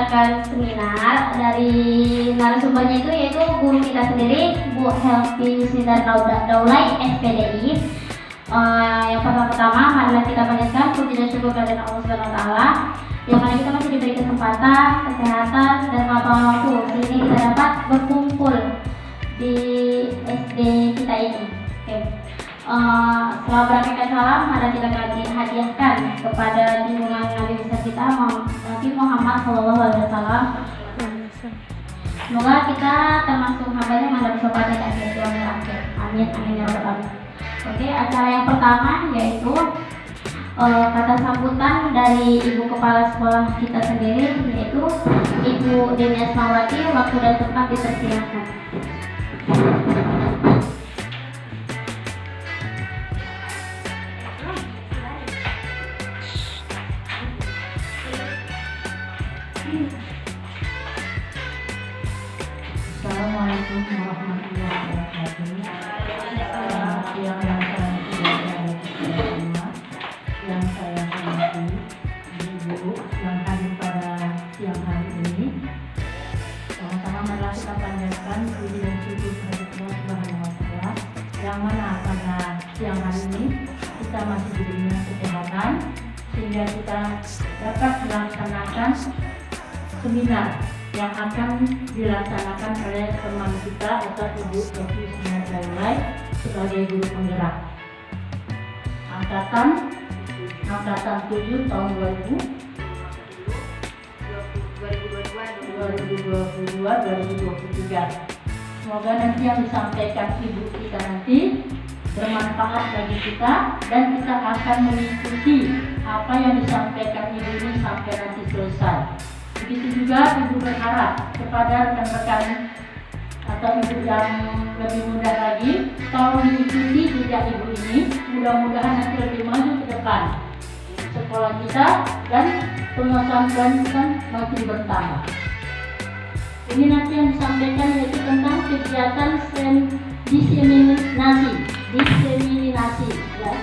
mengadakan seminar. Dari narasumbernya itu yaitu guru kita sendiri, Bu Helvi Yusnida Daulay, SPDI. Yang pertama, marilah kita panjatkan puji dan syukur kepada Allah Subhanahu wa taala yang mana kita masih diberi kesempatan, kesehatan dan lapangan waktu sehingga kita dapat berkumpul di SD kita ini. Oke. Setelah berangkat salam, mari kita hadiahkan kepada junjungan Nabi besar kita Nabi Muhammad SAW. Semoga kita termasuk hambanya yang mendapat sopan dan akhir. Amin, amin ya rabbal alamin. Oke, acara yang pertama yaitu kata sambutan dari Ibu Kepala Sekolah kita sendiri, yaitu Ibu Deni Asmawati. Waktu dan tempat dipersilakan. Assalamualaikum warahmatullahi wabarakatuh. Yang saya hormati Ibu yang hadir pada siang hari ini. Sama-sama marilah kita panjatkan puji dan syukur kepada Allah Subhanahu wa taala yang mana pada siang hari ini kita masih diberikan kesehatan sehingga kita dapat melaksanakan seminar yang akan dilaksanakan oleh teman kita atau Ibu Helvi Yusnida Daulay sebagai guru penggerak angkatan 7 tahun 2022-2023. Semoga nanti yang disampaikan Ibu kita nanti bermanfaat bagi kita dan kita akan mengikuti apa yang disampaikan Ibu ini sampai nanti selesai. Begitu juga Ibu berharap kepada rekan-rekan atau Ibu yang lebih muda lagi, tolong mengikuti jejak Ibu ini. Mudah-mudahan nanti lebih maju ke depan sekolah kita dan penguasaan kita makin bertambah. Ini nanti yang disampaikan yaitu tentang kegiatan diseminasi, ya,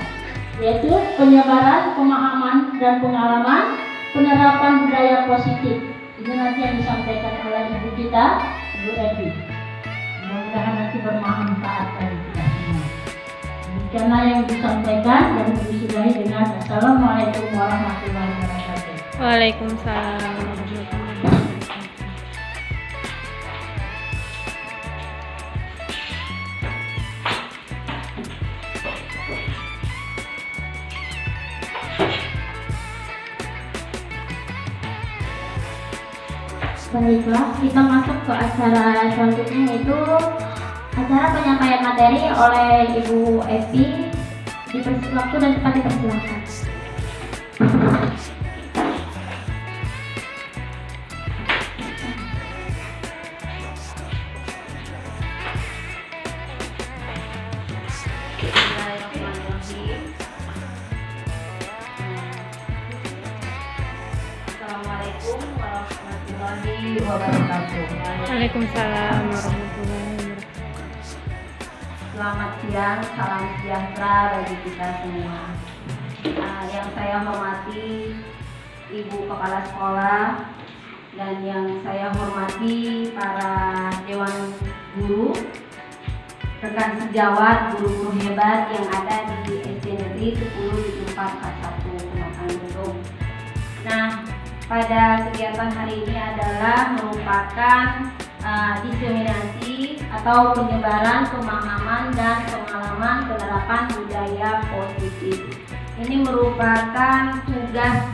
yaitu penyebaran pemahaman dan pengalaman penerapan budaya positif. Ini nanti yang disampaikan oleh Ibu kita, Ibu Evi. Mudah-mudahan nanti bermanfaat bagi kita semua. Demikianlah yang disampaikan dan disudahi dengan Assalamualaikum warahmatullahi wabarakatuh. Waalaikumsalam warahmatullahi wabarakatuh. Baiklah, kita masuk ke acara selanjutnya, yaitu acara penyampaian materi oleh Ibu Evi. Waktu dan tempat dipersilakan. Assalamualaikum warahmatullahi wabarakatuh. Waalaikumsalam warahmatullahi wabarakatuh. Selamat siang, salam sejahtera bagi kita semua. Yang saya hormati Ibu Kepala Sekolah dan yang saya hormati para Dewan Guru, rekan sejawat, guru-guru hebat yang ada di SD Negeri 10 di 441 Pematang Gunung. Nah, pada kegiatan hari ini adalah merupakan diseminasi atau penyebaran pemahaman dan pengalaman penerapan budaya positif. Ini merupakan tugas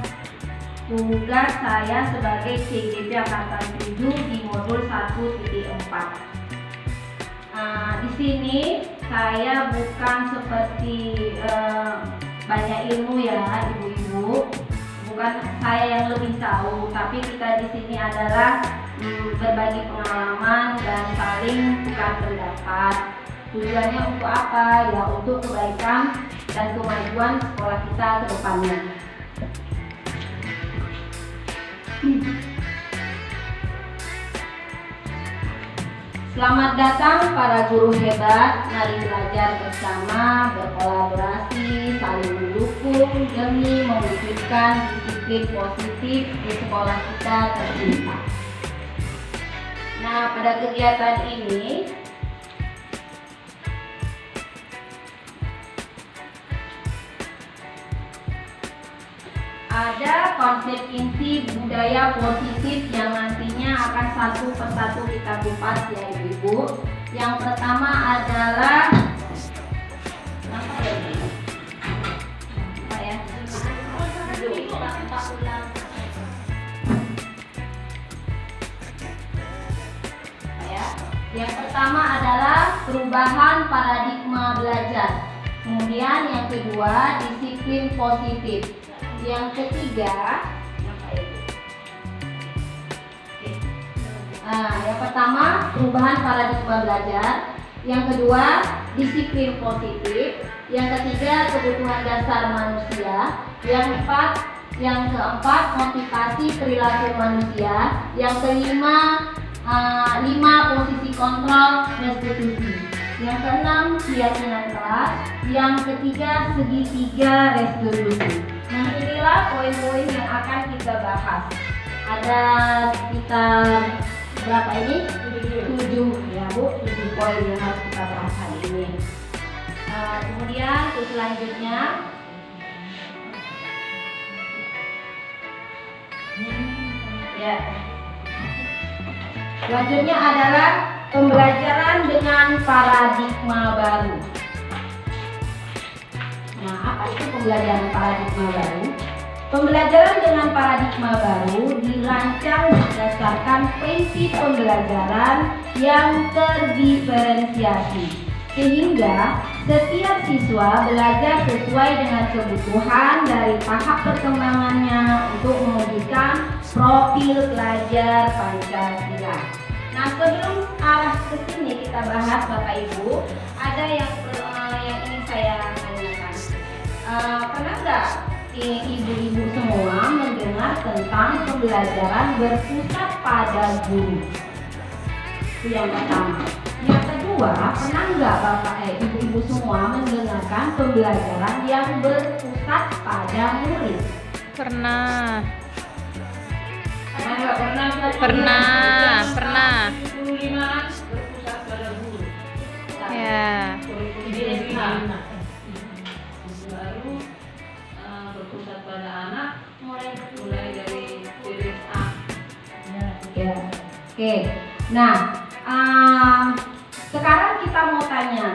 saya sebagai CGP Angkatan 7 di modul 1.4. Di sini saya bukan seperti banyak ilmu ya ibu-ibu, bukan saya yang lebih tahu, tapi kita di sini adalah berbagi pengalaman dan saling tukar pendapat. Tujuannya untuk apa? Ya untuk kebaikan dan kemajuan sekolah kita ke depannya. Selamat datang para guru hebat. Mari belajar bersama, berkolaborasi, saling mendukung demi mewujudkan visi disiplin positif di sekolah kita tercipta. Nah, pada kegiatan ini ada konsep inti budaya positif yang nantinya akan satu persatu kita kupas ya Ibu. Yang pertama adalah Yang pertama adalah perubahan paradigma belajar. Kemudian yang kedua, disiplin positif. Yang ketiga, yang pertama perubahan paradigma belajar. Yang kedua, disiplin positif. Yang ketiga, kebutuhan dasar manusia. Yang keempat, motivasi perilaku manusia. Yang kelima, 5 posisi kontrol restitusi. Yang keenam, keyakinan kelas. Yang ketiga, segitiga restitusi. Nah, inilah poin-poin yang akan kita bahas. Ada sekitar berapa ini? 7 ya Bu, 7 poin yang harus kita bahas hari ini. Kemudian selanjutnya ya. Selanjutnya adalah pembelajaran dengan paradigma baru. Nah, apa itu pembelajaran paradigma baru? Pembelajaran dengan paradigma baru dirancang berdasarkan prinsip pembelajaran yang terdiferensiasi, sehingga setiap siswa belajar sesuai dengan kebutuhan dari tahap perkembangannya untuk mewujudkan profil pelajar Pancasila. Nah, sebelum arah ke sini kita bahas Bapak Ibu, ada yang ingin saya tanyakan. Pernah nggak ibu-ibu semua mendengar tentang pembelajaran berpusat pada guru? Itu yang pertama. Yang kedua, pernah nggak ibu-ibu semua mendengarkan pembelajaran yang berpusat pada murid? Pernah. Pernah. Berpusat pada guru. Ya. Baru berpusat pada anak mulai dari tulis A. Ya. Oke. Nah, sekarang kita mau tanya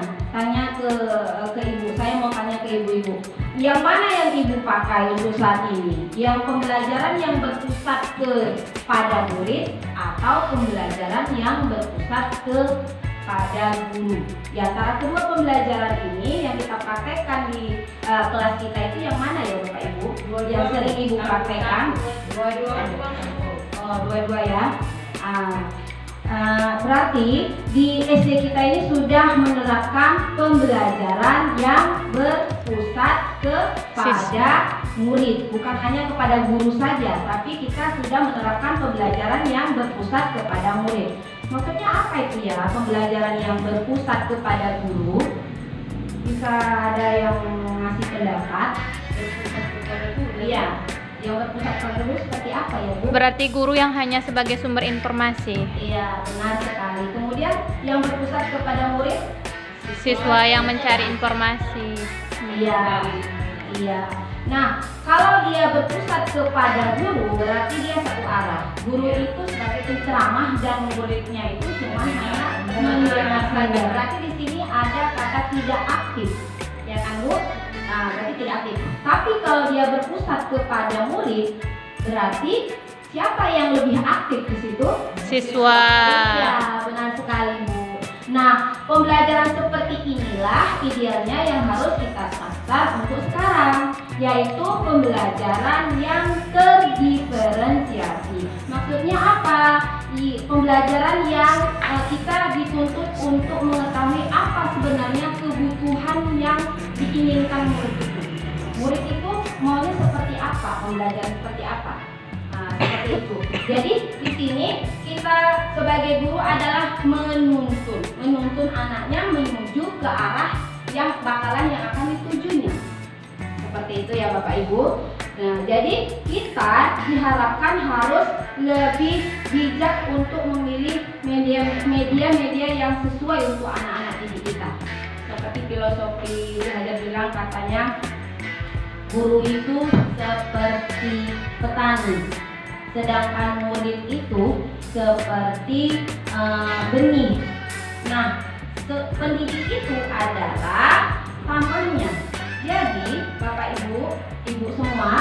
ke ibu. Saya mau tanya ke ibu-ibu. Yang mana yang ibu pakai untuk saat ini? Yang pembelajaran yang berpusat kepada murid atau pembelajaran yang berpusat kepada guru? Di antara kedua pembelajaran ini yang kita praktekkan di kelas kita itu yang mana ya Bapak Ibu? Yang sering ibu praktekkan? Dua-dua ya. Berarti di SD kita ini sudah menerapkan pembelajaran yang berpusat kepada murid, bukan hanya kepada guru saja, tapi kita sudah menerapkan pembelajaran yang berpusat kepada murid. Maksudnya apa itu ya, pembelajaran yang berpusat kepada guru? Bisa ada yang ngasih pendapat? Berpusat kepada guru. Iya. Yang berpusat kepada guru seperti apa ya Bu? Berarti guru yang hanya sebagai sumber informasi. Iya, benar sekali. Kemudian yang berpusat kepada murid? Siswa yang mencari informasi. Iya. Nah, kalau dia berpusat kepada guru, berarti dia satu arah. Guru itu sebagai penceramah dan muridnya itu cuma hanya mendengar saja. Berarti di sini ada kata tidak aktif, ya kan Bu? Nah, berarti tidak aktif. Tapi kalau dia berpusat kepada murid, berarti siapa yang lebih aktif di situ? Siswa. Ya, benar sekali Bu. Nah, pembelajaran seperti inilah idealnya yang harus kita sasar untuk sekarang, yaitu pembelajaran yang terdiferensiasi. Maksudnya apa? Pembelajaran yang kita dituntut untuk mengetahui apa sebenarnya kebutuhan yang diinginkan murid itu. Murid itu maunya seperti apa? Pembelajaran seperti apa? Seperti itu. Jadi di sini kita sebagai guru adalah menuntun anaknya menuju ke arah yang akan ditujunya. Seperti itu ya Bapak Ibu. Nah, jadi kita diharapkan harus lebih bijak untuk memilih media yang sesuai untuk anak-anak didik kita. Seperti filosofi Hajar bilang, katanya guru itu seperti petani, sedangkan murid itu seperti benih. Nah, pendidik itu adalah tamannya. Jadi, Bapak Ibu semua,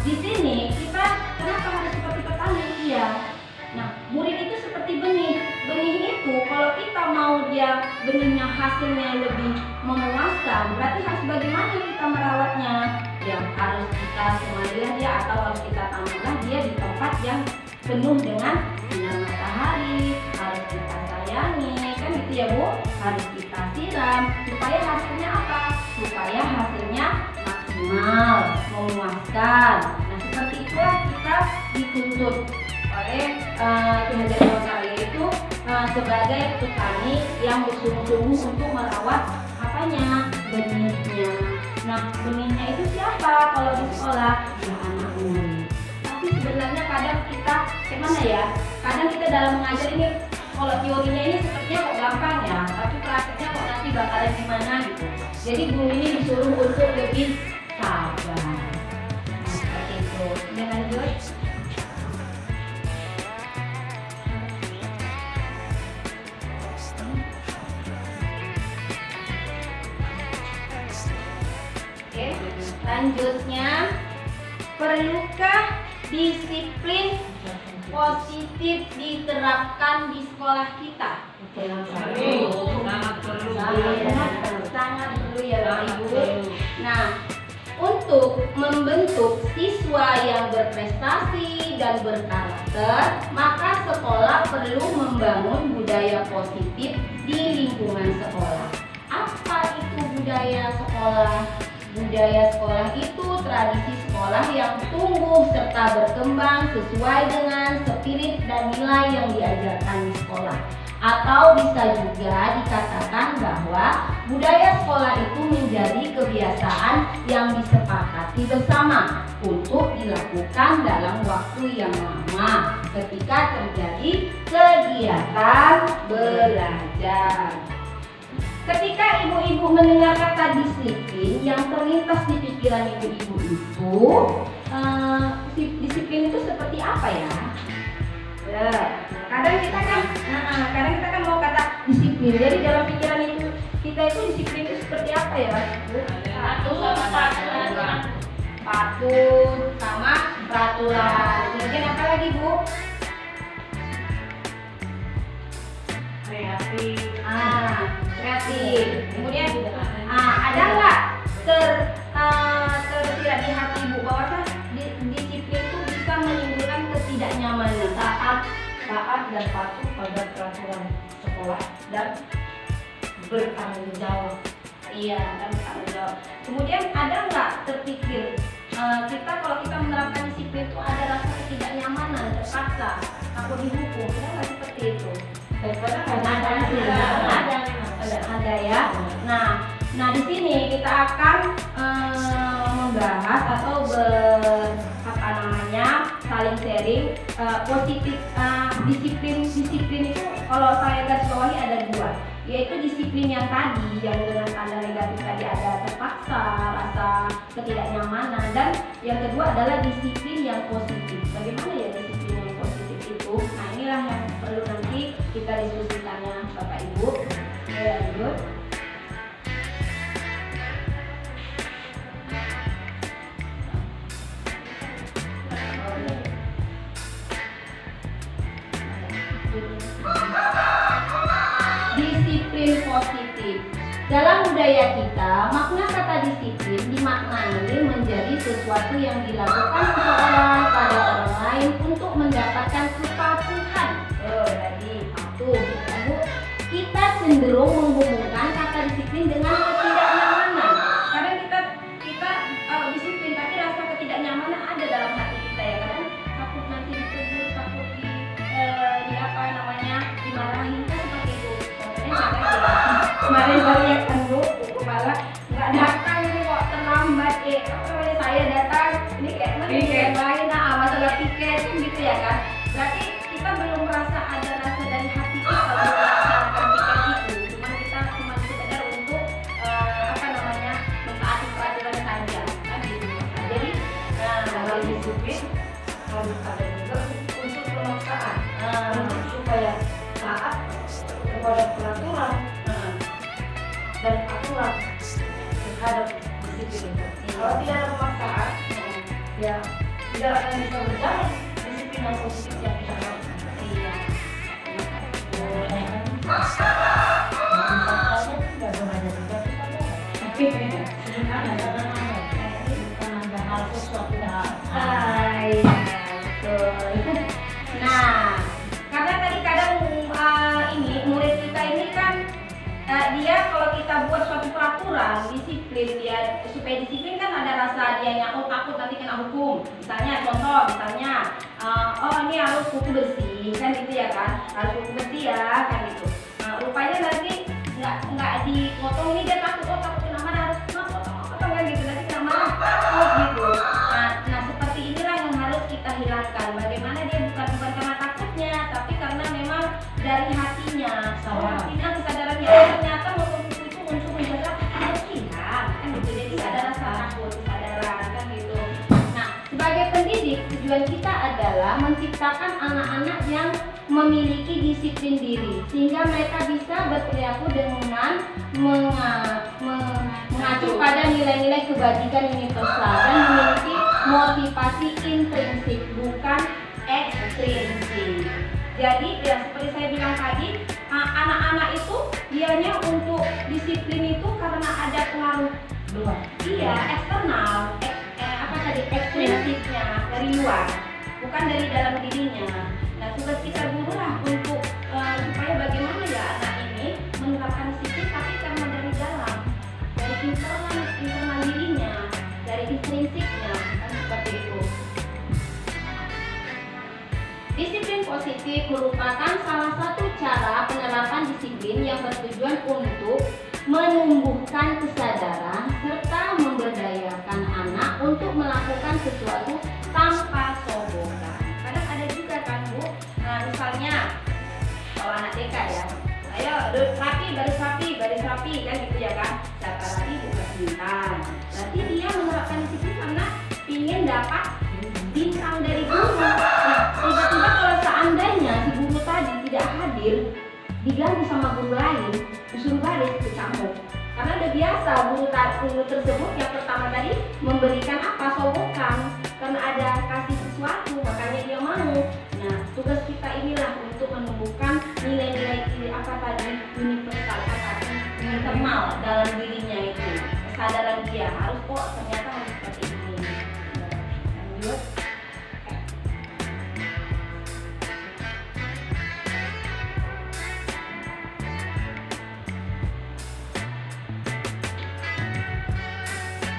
di sini kita kenapa harus seperti petani? Iya. Nah, murid itu seperti benih. Benih itu kalau kita mau dia benihnya hasilnya lebih memuaskan, berarti harus bagaimana kita merawatnya? Yang harus kita semailah dia, atau harus kita tanamlah dia di tempat yang penuh dengan sinar matahari, harus kita sayangi, kan gitu ya Bu? Harus kita siram supaya hasilnya apa? Supaya hasilnya maksimal, memuaskan. Nah, seperti itulah kita dituntut oleh Ki Hajar Dewantara itu sebagai petani yang bersungguh-sungguh untuk merawat apanya? Benihnya. Nah, benihnya itu siapa kalau di sekolah? Ya, anak murid. Tapi sebenarnya kadang kita gimana ya? Kadang kita dalam mengajar ini, kalau teorinya ini sepertinya kok gampang ya, tapi prakteknya kok nanti bakalan gimana gitu. Jadi guru ini disuruh untuk lebih sabar. Nah, seperti itu. Ya, lanjut. Oke, selanjutnya, perlukah disiplin positif diterapkan di sekolah kita? Sangat perlu ya Bapak Ibu. Nah, untuk membentuk siswa yang berprestasi dan berkarakter, maka sekolah perlu membangun budaya positif di lingkungan sekolah. Apa itu budaya sekolah? Budaya sekolah itu tradisi sekolah yang tumbuh serta berkembang sesuai dengan spirit dan nilai yang diajarkan di sekolah. Atau bisa juga dikatakan bahwa budaya sekolah itu menjadi kebiasaan yang disepakati bersama untuk dilakukan dalam waktu yang lama ketika terjadi kegiatan belajar. Ketika ibu-ibu mendengar kata disiplin, yang terlintas di pikiran ibu-ibu itu, disiplin itu seperti apa ya? Kadang kita kan mau kata disiplin. Jadi dalam pikiran kita itu disiplin itu seperti apa ya, Bu? Patuh sama peraturan. Kemudian apa lagi, Bu? Kreatif. Kemudian ada nggak tersirat di hati Ibu bahwa disiplin itu bisa menimbulkan ketidaknyamanan, taat dan patuh pada peraturan sekolah dan bertanggung jawab. Iya, dan bertanggung jawab. Kemudian ada nggak terpikir kita kalau kita menerapkan disiplin itu ada rasa ketidaknyamanan, terpaksa, takut dihukum, ya nggak seperti itu? Ada ya. Nah di sini kita akan membahas atau saling sharing positif disiplin itu kalau saya garis bawahi ada dua, yaitu disiplin yang tadi yang dengan tanda negatif tadi ada terpaksa, rasa ketidaknyamanan, dan yang kedua adalah disiplin yang positif. Bagaimana ya disiplin yang positif itu? Nah inilah yang perlu nanti kita diskusikannya Bapak Ibu. Lanjut. Disiplin positif. Dalam budaya kita, makna kata disiplin dimaknai menjadi sesuatu yang dilakukan seseorang pada orang lain untuk mendapatkan kepatuhan. Tadi patuh. Kita cenderung menghubungkan kata disiplin dengan ketidaknyamanan. Kadang kita disiplin tapi rasa ketidaknyamanan ada dalam hati kita ya. Kadang takut nanti ditegur, takut dimarahin, kan seperti itu. Contohnya kemarin baru yang Bu kepala nggak datang ini kok terlambat saya datang ini kayak mana yang lain, nah masalah tiket kan gitu ya kan. Berarti kita belum merasa ada rasa dari hati kita untuk melaksanakan tiket itu. Cuma sekedar untuk mentaati peraturan saja kan gitu. Nah, jadi Dalam disiplin harus ada juga unsur pemaksaan untuk supaya taat kepada peraturan dan aturan terhadap disiplin itu. Kalau tidak ada pemaksaan, ya tidak akan bisa berjalan disiplin yang positif yang kita lakukan. iya. Tidak berada juga Hal sesuatu Iya, betul. Nah, karena tadi kadang ini murid kita ini kan dia kalau kita buat suatu peraturan disiplin dia supaya disiplin kan ada rasa dianya takut nanti kena hukum. Misalnya oh ini harus kuku bersih kan gitu ya kan, harus kuku bersih ya kan gitu. Rupanya nanti nggak dipotong ini dia takut kena marah, harus potong kan gitu, nanti kena marah takut gitu. Nah seperti inilah yang harus kita hilangkan. Bagaimana dia bukan karena takutnya, tapi karena memang dari hatinya. Hatinya kesadarannya ternyata waktu itu unsur menjaga harus hilang kan gitu. Jadi ada rasa takut, kesadaran kan gitu. Nah sebagai pendidik tujuan kita adalah menciptakan anak-anak yang memiliki disiplin diri sehingga mereka bisa berperilaku dengan mengacu pada nilai-nilai kebajikan universal dan memiliki motivasi intrinsik bukan ekstrinsik. Jadi ya seperti saya bilang tadi, anak-anak itu dianya untuk disiplin itu karena ada pengaruh luar. Iya, eksternal, ekstrinsiknya dari luar, bukan dari dalam dirinya. Nah tugas kita guru lah untuk supaya bagaimana ya anak ini menerapkan disiplin tapi karena dari dalam, dari internal dirinya, dari intrinsiknya kan seperti itu. Disiplin positif merupakan salah satu cara penerapan disiplin yang bertujuan untuk menumbuhkan kesadaran serta memberdayakan anak untuk melakukan sesuatu tanpa sogokan. Kadang ada juga kan Bu, misalnya kalau anak TK ya, ayo baris rapi kan gitu ya kan, data rapi buka bintang. Berarti dia menerapkan disiplin karena ingin dapat bintang dari guru. Nah tiba-tiba kalau seandainya si guru tadi tidak hadir, diganti sama guru lain, disuruh baris kecamuk. Karena udah biasa guru tersebut yang pertama tadi memberikan sogokan karena ada kasih sesuatu, makanya dia mau. Nah tugas kita inilah untuk menumbuhkan nilai-nilai universal internal dalam dirinya itu, kesadaran dia harus ternyata harus seperti ini. Lanjut.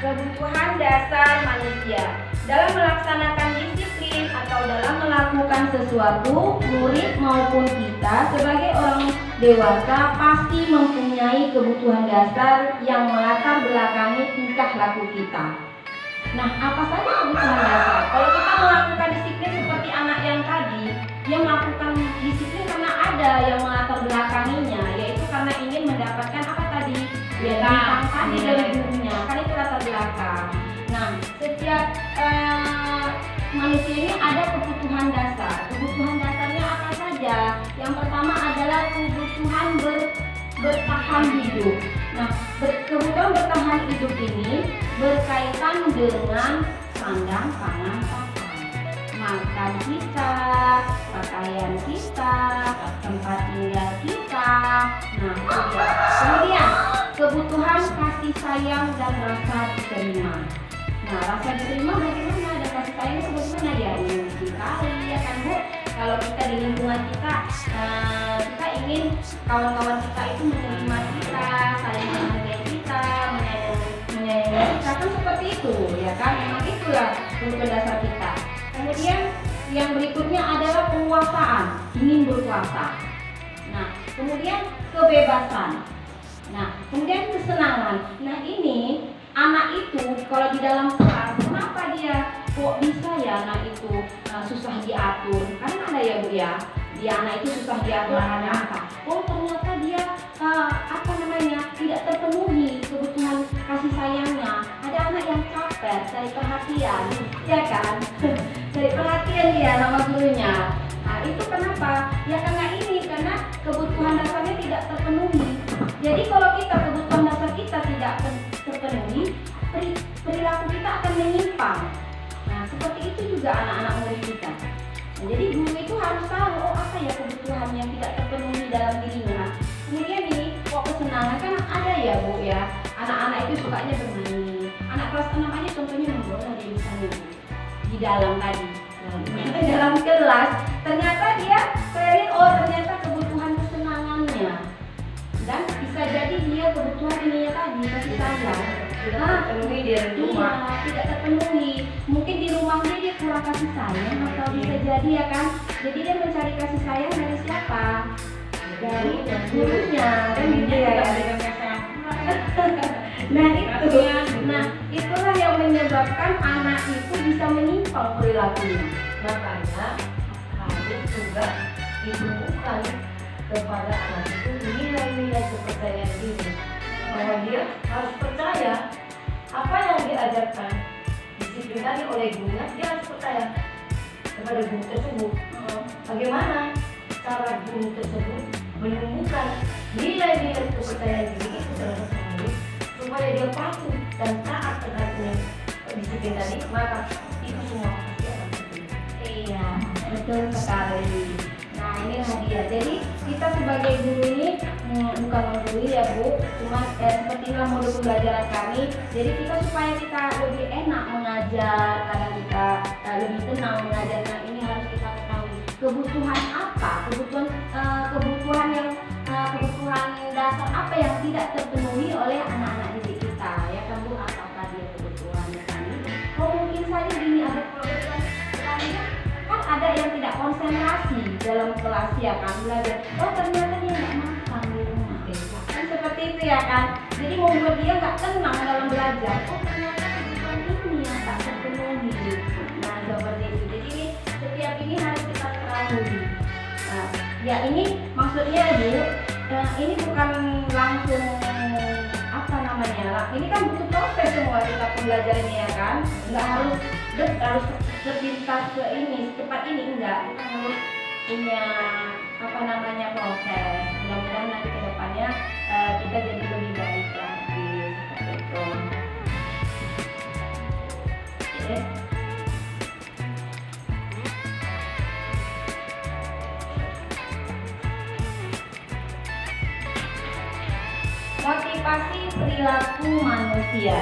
Kebutuhan dasar manusia. Dalam melaksanakan disiplin atau dalam melakukan sesuatu, murid maupun kita sebagai orang dewasa pasti mempunyai kebutuhan dasar yang melatar belakangi tingkah laku kita. Nah, apa saja kebutuhan dasar? Kalau kita melakukan disiplin seperti anak yang tadi, dia melakukan disiplin karena ada yang melatar belakanginya, yaitu karena ingin mendapatkan apa tadi? Ya, bintang tadi dari gurunya, kan itu latar belakang. Nah, setiap manusia ini ada kebutuhan dasar. Kebutuhan dasarnya apa saja? Yang pertama adalah kebutuhan bertahan hidup. Nah, kebutuhan bertahan hidup ini berkaitan dengan sandang, pangan, papan, makan kita, pakaian kita, tempat tinggal kita. Nah, kemudian kebutuhan kasih sayang dan rasa diterima. Nah, rasa diterima bagaimana? Ada kasih sayang bagaimana ya? Ini sekali ya kan Bu? Kalau kita di lingkungan kita, kita ingin kawan-kawan kita itu menerima kita, saling menghargai kita, menyayangi kita, kan seperti itu ya kan? Memang itulah kebutuhan dasar kita. Kemudian yang berikutnya adalah penguasaan, ingin berkuasa. Nah, kemudian kebebasan. Nah, kemudian kesenangan. Nah, ini anak itu kalau di dalam kelas, kenapa dia kok bisa ya anak itu susah diatur? Karena ada ya Bu ya, dia anak itu susah diatur karena apa? Oh ternyata dia tidak terpenuhi kebutuhan kasih sayangnya. Ada anak yang capek cari perhatian, ya kan? Cari perhatian dia sama gurunya. Nah itu kenapa? Ya karena kebutuhan dasarnya tidak terpenuhi. Jadi kalau kita kebutuhan dasar kita tidak terpenuhi, perilaku kita akan menyimpang. Nah seperti itu juga anak-anak murid kita. Nah, jadi guru itu harus tahu apa ya kebutuhan yang tidak terpenuhi dalam dirinya. Kemudian nih, kok kesenangan kan ada ya Bu ya. Anak-anak itu sukanya bermain. Anak kelas 6 aja contohnya membawa dia misalnya Bu, di dalam tadi. Nah, dalam kelas ternyata dia ternyata kebutuhan kesenangannya. Dan bisa jadi dia kebutuhan ininya tadi kasih sayang. terpenuhi di rumah. Iya, tidak terpenuhi. Mungkin di rumahnya dia kurang kasih sayang atau bisa jadi ya kan. Jadi dia mencari kasih sayang dari siapa? Dari gurunya kan gitu ya. Nah itulah yang menyebabkan anak itu bisa menyimpang perilakunya. Makanya harus juga ditumbuhkan kepada anak itu nilai-nilai kepercayaan diri, bahwa dia harus percaya apa yang diajarkan disiplinkan oleh gurunya. Dia harus percaya kepada guru tersebut. Bagaimana cara guru tersebut menumbuhkan nilai-nilai kepercayaan diri itu dalam sendiri supaya dia patuh dan taat terhadap disiplin tadi, maka itu semua pasti akan terjadi. Iya, betul sekali. Nah inilah dia. Jadi kita sebagai guru ini bukan menggurui ya Bu, cuma seperti inilah modul pembelajaran kami. Jadi kita supaya kita lebih enak mengajar, kadang kita lebih tenang mengajar. Nah ini harus kita ketahui kebutuhan apa, kebutuhan dasar apa yang tidak terpenuhi oleh anak-anak didik kita, ya kan Bu? Apakah dia kebutuhannya tadi? Oh mungkin saja gini, ada kebutuhan lainnya. Kan ada yang tidak konsentrasi dalam kelas ya kan belajar. Oh ternyata dia nggak makan di rumah. Kan seperti itu ya kan. Jadi membuat dia nggak tenang dalam belajar. Oh ternyata kebutuhan ini yang tak terpenuhi. Nah seperti itu. Jadi ini setiap ini harus kita ketahui. Nah, ya ini maksudnya Bu, ini bukan langsung apa namanya. Ini kan butuh proses semua kita pembelajaran ya kan. Nggak harus terpintas ke ini secepat ini, enggak. Kita harus punya apa namanya proses. Mudah-mudahan nanti ke depannya kita jadi lebih baik lagi seperti itu. Oke. Motivasi perilaku manusia.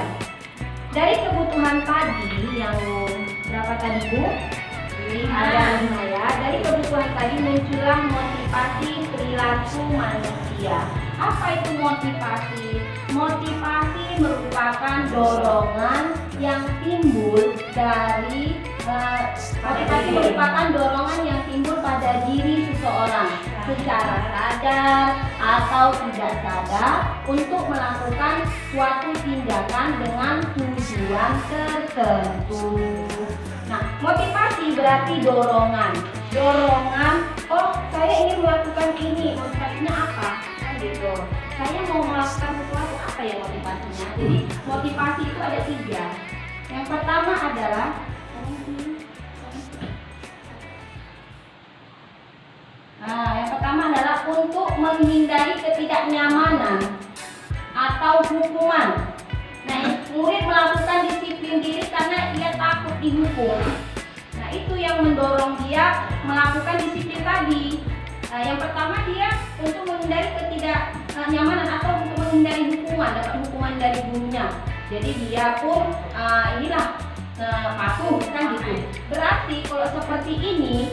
Dari kebutuhan tadi yang berapa tadi Bu? Ada 5 ya. Dari kebutuhan tadi muncullah motivasi perilaku manusia. Apa itu motivasi? Motivasi merupakan dorongan yang timbul dari pada diri seseorang secara sadar atau tidak sadar untuk melakukan suatu tindakan dengan tujuan tertentu. Nah, motivasi berarti dorongan. Oh saya ingin melakukan ini, motivasinya apa? Kan gitu. Saya mau melakukan sesuatu, apa ya motivasinya? Jadi motivasi itu ada 3. Yang pertama adalah untuk menghindari ketidaknyamanan atau hukuman. Nah, murid melakukan disiplin diri karena ia takut dihukum. Nah, itu yang mendorong dia melakukan disiplin tadi. Yang pertama dia untuk menghindari ketidaknyamanan atau untuk menghindari hukuman, dapat hukuman dari gurunya. Jadi dia pun patuh kan gitu. Berarti kalau seperti ini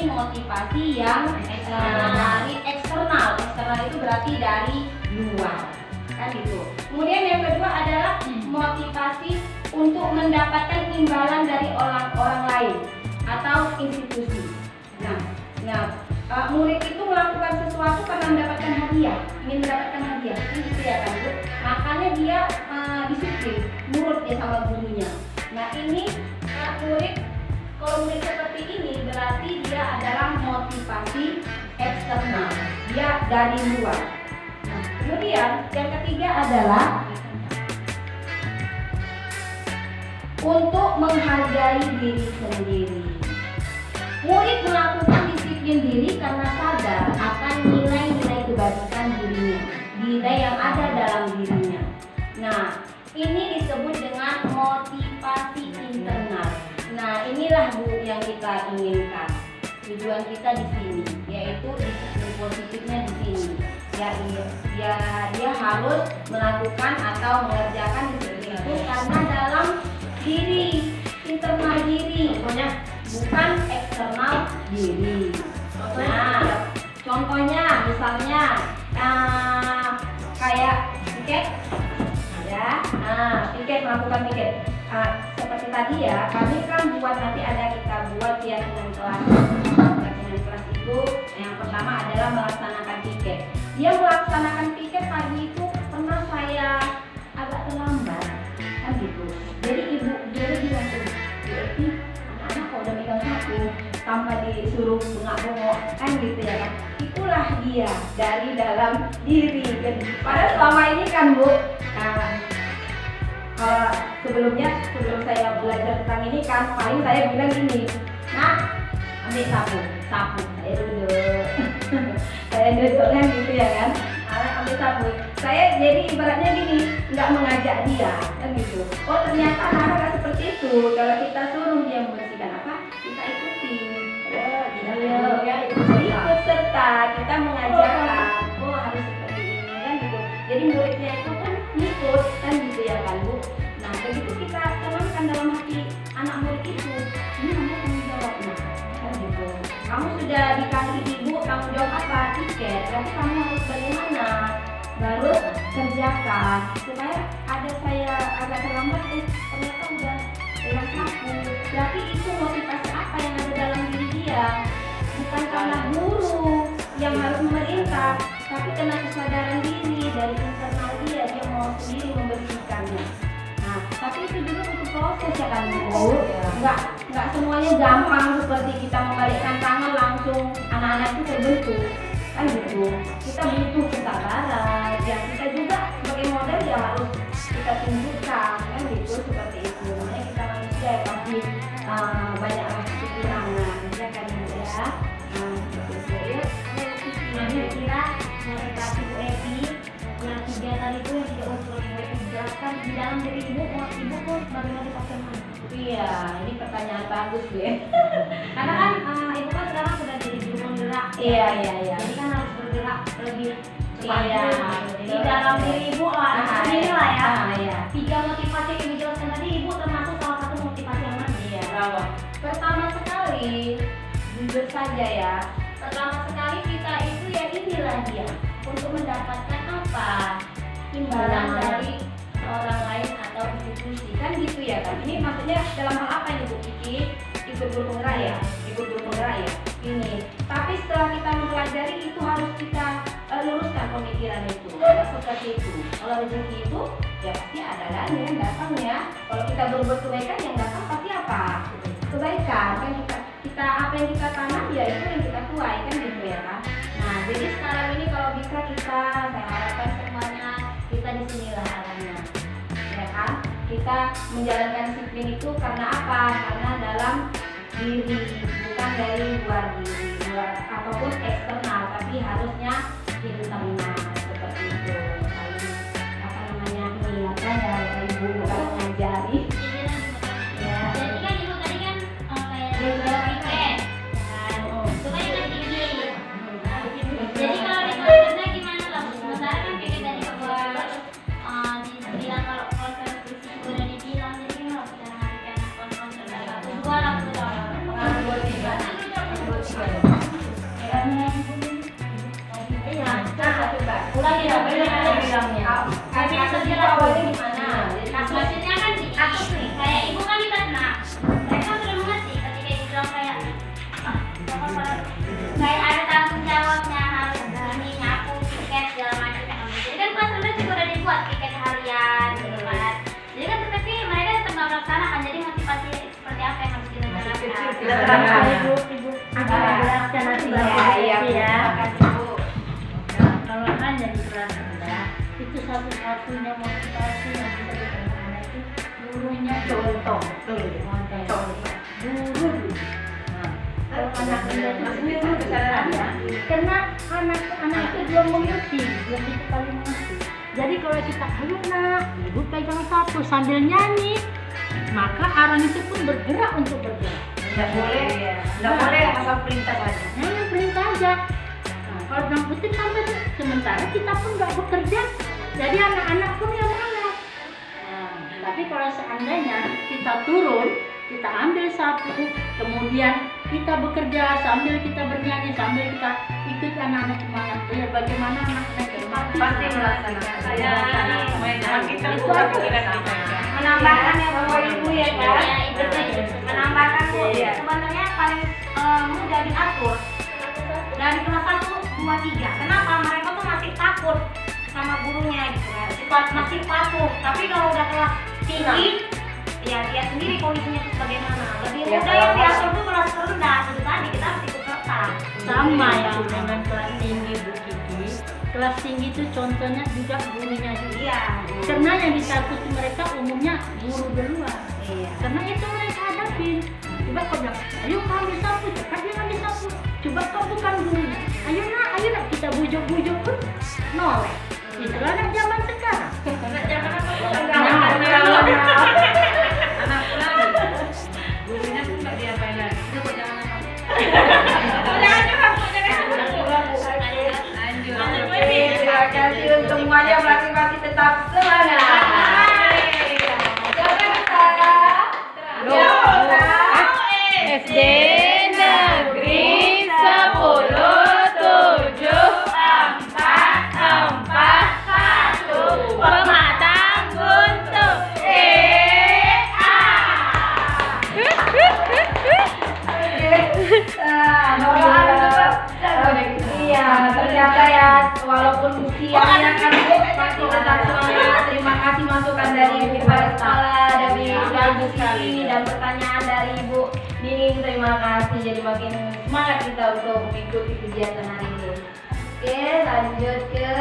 motivasi yang dari eksternal. Eksternal itu berarti dari luar kan gitu. Kemudian yang kedua adalah motivasi untuk mendapatkan imbalan dari orang lain atau institusi. Nah murid itu melakukan sesuatu karena mendapatkan hadiah, ingin mendapatkan hadiah, gitu ya kan Bu? Makanya dia disiplin, nurut ya sama gurunya. Nah ini murid, kalau murid seperti ini berarti dia adalah motivasi eksternal, dia dari luar. Nah, kemudian yang ketiga adalah untuk menghargai diri sendiri. Murid melakukan disiplin diri karena sadar akan nilai-nilai kebajikan dirinya, nilai yang ada dalam dirinya. Nah, ini disebut dengan motivasi internal. Nah, inilah Bu yang kita inginkan. Tujuan kita di sini, yaitu disiplin positifnya di sini. Dia harus melakukan atau mengerjakan disiplin itu karena dalam diri, internal diri, bukan eksternal diri. Nah, contohnya misalnya kayak piket, ya. Nah, piket, melakukan piket. Seperti tadi ya, kami kan kita buat keyakinan kelas. Keyakinan kelas itu yang pertama adalah melaksanakan piket. Dia melaksanakan piket pagi itu pernah saya agak terlambat, kan gitu. Jadi ibu dia bilang tuh, Bu Evi, anak-anak kalau udah megang sapu tanpa disuruh bengak-bengok, kan gitu ya kan. Itulah dia dari dalam diri. Padahal selama ini kan Bu, sebelum saya belajar tentang ini kan paling saya bilang gini, nah ambil sapu, saya duduk, saya duduk kan gitu ya kan, ambil sapu, saya jadi ibaratnya gini, nggak mengajak dia kan gitu. Oh ternyata anak-anak seperti itu, kalau kita suruh dia membersihkan apa, kita ikuti, ikut serta, kita mengajarkan, oh harus seperti ini kan gitu. Jadi muridnya itu pun ikut kan gitu ya kan Bu. Nah begitu kita tanamkan dalam hati anak murid itu, ini kamu tanggung jawabnya kan gitu. Kamu sudah dikasih ibu tanggung jawab apa, tiket, berarti kamu harus bagaimana, baru kerjakan supaya ada saya agak terlambat, ternyata udah pegang sapu. Berarti itu motivasi apa yang ada dalam diri dia, bukan karena guru yang harus memerintah, tapi karena kesadaran diri dari internal dia mau sendiri membersihkannya. Nah, tapi itu juga butuh proses ya kan Bu. Nggak semuanya gampang seperti kita membalikkan tangan langsung anak-anak itu terbentuk kan gitu. Kita butuh kesabaran. Ya kita juga sebagai model ya harus kita tunjukkan kan gitu, seperti itu. Makanya kita manusia ya pasti banyak kekurangan ya kan ya. Seperti itu. Kira-kira motivasi Bu Evi yang kegiatan itu yang tidak unsur Bu Evi jelaskan di dalam diri ibu tuh sebagai motivasi yang mana? Iya, ini pertanyaan bagus ya. Karena kan ibu kan sekarang sudah jadi guru penggerak. Iya. Jadi kan harus bergerak lebih cepat. Iya. Di dalam diri ibu lah, ini lah ya. Iya. 3 motivasi yang ibu jelaskan tadi, ibu termasuk salah satu motivasi yang mana? Iya. Pertama sekali, jujur saja ya. Pertama sekali kita itu ya inilah dia untuk mendapatkan apa? Imbalan dari orang lain atau institusi kan gitu ya kan. Ini maksudnya dalam hal apa ini Bu Kiki? Ikut guru penggerak ya, ini. Tapi setelah kita mempelajari itu harus kita luruskan pemikiran itu. Seperti itu. Kalau rezeki itu ya pasti ada kan yang datang ya. Kalau kita berbuat kebaikan yang datang pasti apa? Kebaikan kan kita apa yang kita tanam ya itu yang kita tuai kan gitu ya kan. Nah jadi sekarang ini kalau bisa saya harapkan semuanya kita disinilah arahnya ya kan. Kita menjalankan disiplin itu karena apa? Karena dalam diri, bukan dari luar diri, luar ataupun eksternal, tapi harusnya internal seperti itu. Apa namanya ini apa ya ibu bukan mengajari ya. Jadi kan ibu tadi kan kayak di dalam piket, kan? Itu kan yang tinggi. Jadi kalau di kelasnya gimana lah? Sementara kan piket tadi dibilang kalau konser fisik udah dibilang, jadi kan harus cara ngarikan konser dari 1, 2 lah udah. Ulangi bilangnya. Karena sejarah awalnya gimana? Maksudnya kan di atas nih, kayak ibu kan di nah mereka sudah mengerti ketika ibu bilang kayak kayak ada kita terangkan. Ibu jelaskan nanti Iya, ya. terima kasih Bu. Nah, kalau hanya di kelas rendah itu satu-satunya motivasi yang bisa diberikan anak itu gurunya contoh. Contoh. Guru. Nah, kalau anak rendah itu guru kesadaran ya. Karena anak itu belum mengerti, belum itu kali mengerti. Jadi kalau kita ayo nak, ibu pegang satu sambil nyanyi, maka orang itu pun bergerak untuk bergerak. Nggak boleh asal perintah saja. Hanya perintah aja. Nah, kalau bilang kutip sampai sementara kita pun nggak bekerja, jadi anak-anak pun yang mana? Nah, tapi kalau seandainya kita turun, kita ambil sapu, kemudian kita bekerja sambil kita bernyanyi, sambil kita ikut anak-anak semangat. Ya, bagaimana anak-anak itu Pasti melaksanakan. Saya Kita itu bukan aja. pikiran menambahkan ya Bapak Ibu ya kan? Ya, itu aja. Menambahkan Bu, Iya. sebenarnya paling mudah diatur dari kelas 1, 2, 3. Kenapa? Mereka tuh masih takut sama gurunya gitu kan. Masih patuh. Tapi kalau udah kelas tinggi, ya dia sendiri kondisinya itu bagaimana. Lebih mudah yang diatur tuh kelas rendah. Itu tadi kita harus ikut serta. Sama ya dengan kelas tinggi Bu Kiki. Kelas tinggi itu contohnya juga gurunya juga. Iya. Karena yang ditakuti mereka umumnya guru duluan. Iya. Karena itu mereka hadapin. Coba kau bilang, ayo kau ambil sapu, cepat dia ambil sapu. Coba kau bukan gurunya. Ayo nak, kita bujuk-bujuk pun noleh. Itulah anak zaman sekarang. Anak zaman apa? Anak Gurunya tuh nggak diapain lagi. Dia kok jangan apa? Terima kasih untuk semuanya, masing-masing tetap semangat. SD Negeri 10 7 4 4 1 Pematang Guntur Iya, ternyata ya walaupun usianya kan masih tetap semangat. Terima kasih masukan dari Kepala Sekolah, dari Ibu Siti, dan pertanyaan dari Ibu Nining. Terima kasih, jadi makin semangat kita untuk mengikuti kegiatan hari ini. Oke, lanjut ke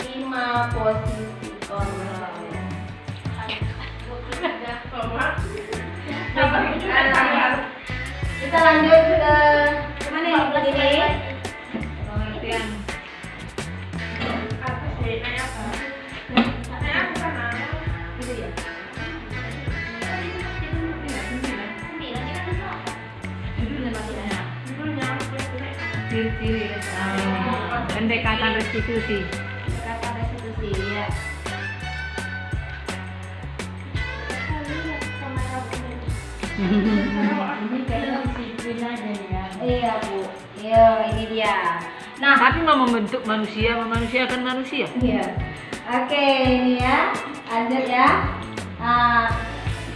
5 posisi kontrol. Kita lanjut ke mana nih Bu Nining? Pengertian. Apa sih? Nanya apa? Nanya apa kan? Gitu ya. Ciri-ciri pendekatan restitusi. Kata restitusi ya. ini kayak disiplin aja ya. Iya Bu. Iya, ini dia. Nah, Tapi mau membentuk manusia, memanusiakan manusia. iya. Oke, ini ya. Lanjut ya.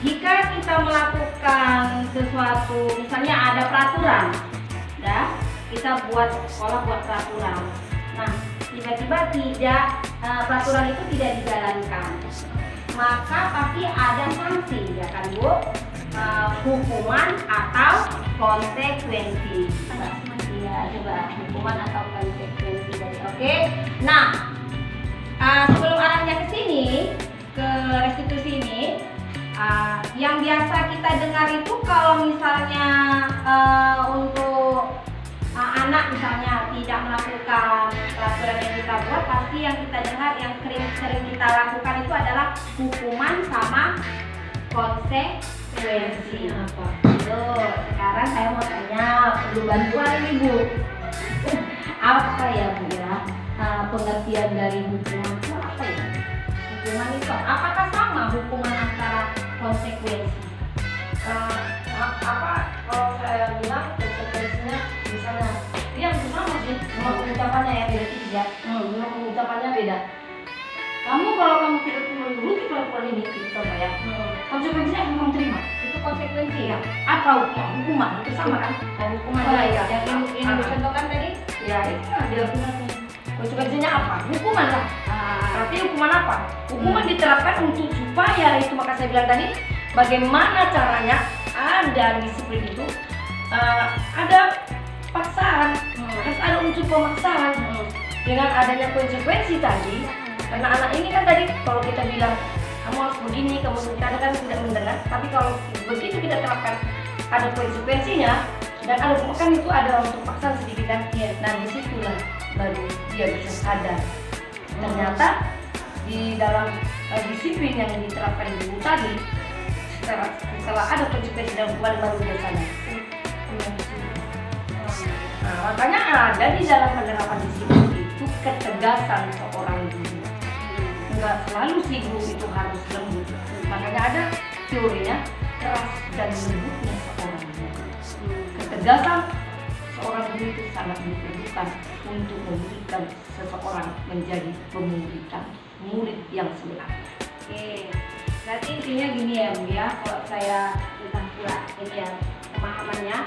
Jika kita melakukan sesuatu, misalnya ada peraturan, ya, kita buat sekolah buat peraturan. Nah, tiba-tiba tidak peraturan itu tidak dijalankan, maka pasti ada sanksi, ya kan Bu? Hukuman atau konsekuensi. Ya, coba hukuman atau konsekuensi dari. Oke. Nah, sebelum arahnya ke sini, ke restitusi ini, yang biasa kita dengar itu kalau misalnya untuk anak misalnya tidak melakukan peraturan yang kita buat, pasti yang kita dengar yang sering kita lakukan itu adalah hukuman sama konsekuensi. Tuh, sekarang saya mau tanya, perlu bantuan ini Bu. Apa ya Bu ya? Pengertian dari hukuman itu apa ya? Hukuman itu apakah sama hukuman antara konsekuensi? Kalau saya bilang konsekuensinya misalnya yang sama sih, cuma pengucapannya ya beda tidak, cuma pengucapannya beda. Kalau kamu tidak menuruti peraturan ini, contoh ya, konsekuensinya kamu terima. Itu konsekuensi ya? Apa hukuman itu sama kan? Hukuman Oh, ya, iya. yang ini dicontohkan tadi? Ya itu kan dilakukan. Konsekuensinya apa? Hukuman lah. Berarti hukuman apa? Hukuman diterapkan untuk supaya itu, maka saya bilang tadi, bagaimana caranya ada disiplin itu ada paksaan, harus ada unsur pemaksaan. Dengan adanya konsekuensi tadi, karena anak ini kan tadi kalau kita bilang kamu harus begini, kamu kadang tidak mendengar, tapi kalau begitu kita terapkan ada konsekuensinya dan ada kan itu ada untuk paksaan sedikit kan, nah disitulah baru dia bisa sadar ternyata di dalam disiplin yang diterapkan dulu tadi setelah ada konsekuensi dan hukuman baru dia sadar. Nah, makanya ada di dalam penerapan disiplin itu ketegasan seorang guru. Enggak selalu si guru itu harus lembut. Makanya ada teorinya keras dan lembutnya seorang guru. Ketegasan seorang guru itu sangat diperlukan untuk memberikan seseorang menjadi pemuridan murid yang sebenarnya. Oke, berarti intinya gini ya Bu ya, kalau saya tentang pula ini ya pemahamannya,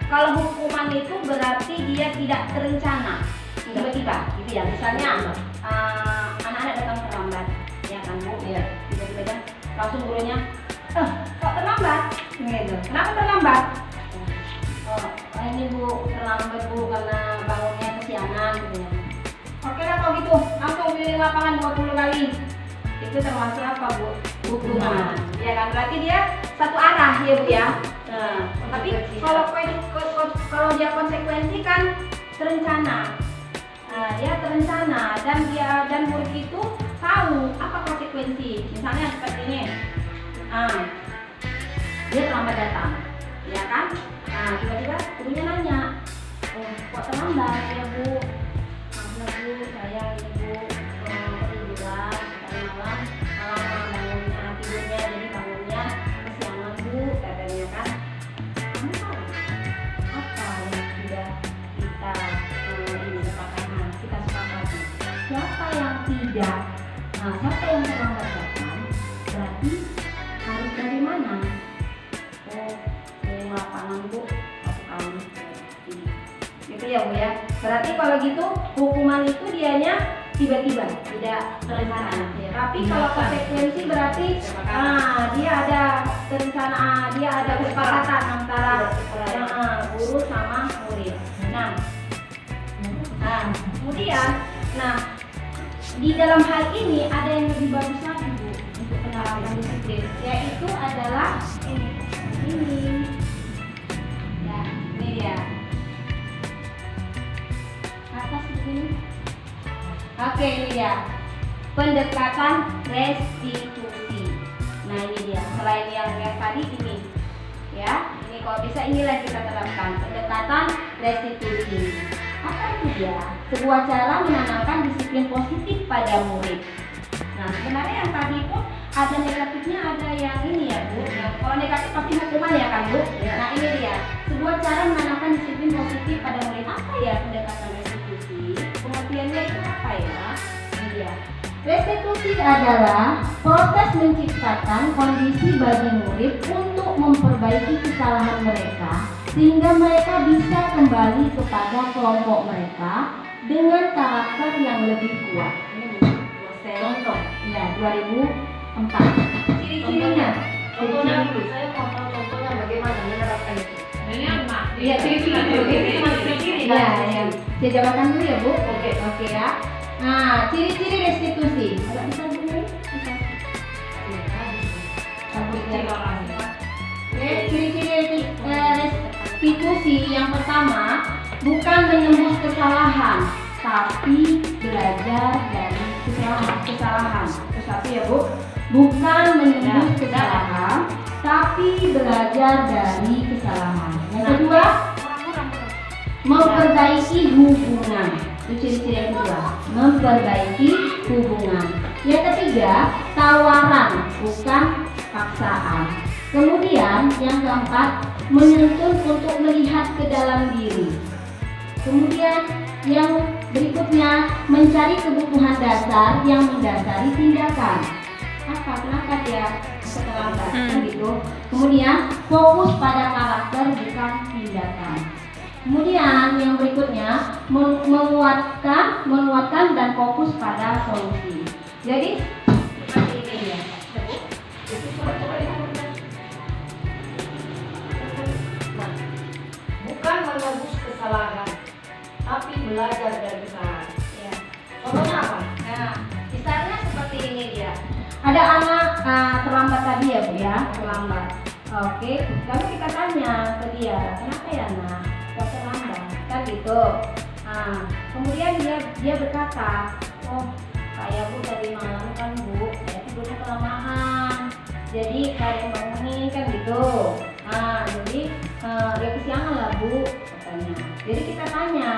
kalau hukuman itu berarti dia tidak terencana tiba-tiba gitu ya, misalnya anak-anak datang terlambat ya kan Bu, Iya. tiba-tiba langsung gurunya kok terlambat gitu, kenapa terlambat? Oh ini Bu terlambat Bu karena bangunnya kesiangan gitu ya. Oke lah kalau gitu, langsung keliling lapangan 20 kali. Itu termasuk apa Bu? Hukuman. Ya kan, berarti dia satu arah ya Bu ya. Nah, tapi kalau dia konsekuensi kan terencana. Nah, dia terencana dan murid itu tahu apa konsekuensi. Misalnya seperti ini. Dia terlambat datang, ya kan? Nah, tiba-tiba gurunya nanya, oh, kok terlambat ya Bu? Maaf Bu, saya ini Bu ketiduran tadi malam bangunnya tidurnya jadi bangunnya kesiangan Bu katanya kan. Kamu tahu apa yang sudah kita ini sepakati? Kita sepakati. Siapa yang tidak? Nah, siapa yang terlambat datang? Berarti harus dari mana? Oh, dari lapangan Bu, satu kali. Gitu ya Bu ya. Berarti kalau gitu hukuman itu dianya tiba-tiba, tidak terencana. Tapi kalau konsekuensi berarti dia ada terencana, dia ada kesepakatan antara guru sama murid. Nah, kemudian, di dalam hal ini ada yang lebih bagus lagi Bu untuk penerapan disiplin, yaitu adalah ini. Ya, ini dia. Atas begini. Oke, ini dia. Pendekatan restitusi. Nah, ini dia. Selain yang tadi ini. Ya, ini kalau bisa inilah kita terapkan pendekatan restitusi. Apa itu dia? Sebuah cara menanamkan disiplin positif pada murid. Nah, sebenarnya yang tadi itu ada negatifnya, ada yang ini ya Bu. Nah, kalau negatif pasti hukuman ya kan Bu. Nah, ini dia. Sebuah cara menanamkan disiplin positif pada murid. Apa ya pendekatan restitusi? Pengertiannya itu apa ya? Ini dia. Restitusi adalah proses menciptakan kondisi bagi murid untuk memperbaiki kesalahan mereka sehingga mereka bisa kembali kepada kelompok mereka dengan karakter yang lebih kuat. Ini contoh ya 2004. Ciri-cirinya. Contohnya dulu, saya mau tahu contohnya bagaimana menerapkan itu. Iya, ciri-ciri dulu. Ini cuma ciri-ciri. Ya. Saya jabarkan dulu ya Bu. Oke ya. Nah, ciri-ciri restitusi. Agak bisa begini? Bisa. Ciri-ciri restitusi yang pertama, bukan menembus kesalahan, tapi belajar dari kesalahan. Satu ya Bu. Bukan menembus kesalahan, tapi belajar dari kesalahan. Yang kedua, memperbaiki hubungan. Itu ciri-ciri yang kedua, memperbaiki hubungan. Yang ketiga, tawaran, bukan paksaan. Kemudian yang keempat, menuntun untuk melihat ke dalam diri. Kemudian yang berikutnya, mencari kebutuhan dasar yang mendasari tindakan. Apa? Kenapa dia terlambat? Gitu. Kemudian fokus pada karakter bukan tindakan. Kemudian yang berikutnya menguatkan dan fokus pada solusi. Jadi seperti ini ya. belajar dari besar. Ya. Contohnya apa? Nah, misalnya seperti ini dia. Ada anak terlambat tadi ya Bu ya, terlambat. Oke, lalu kita tanya ke dia, kenapa ya nak kok terlambat? Kan gitu. Nah, kemudian dia berkata, oh saya Bu tadi malam kan Bu, saya tidurnya kelamaan. Jadi saya yang bangunin kan gitu. Nah, jadi ya kesiangan lah Bu katanya. Jadi kita tanya,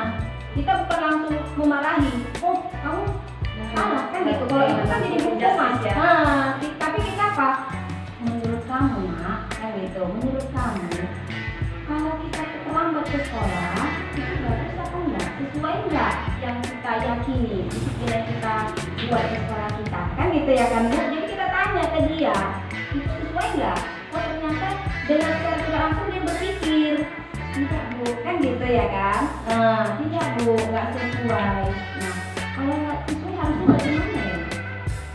kita bukan langsung memarahi. Oh kamu salah kan gitu. Kalau itu kan jadi hukuman. Ya. Nah, tapi kita apa? Menurut kamu nak, kan gitu. Menurut kamu, kalau kita terlambat ke sekolah, itu bagus apa enggak? Sesuai enggak yang kita yakini, disiplin yang kita buat di sekolah kita? Kan gitu ya kan Bu? Jadi kita tanya ke dia, itu sesuai enggak? Oh ternyata dengan cara tidak langsung dia berpikir, tidak Bu, kan gitu ya kan? Nah, tidak Bu, enggak sesuai. Nah, kalau enggak sesuai harusnya bagaimana ya?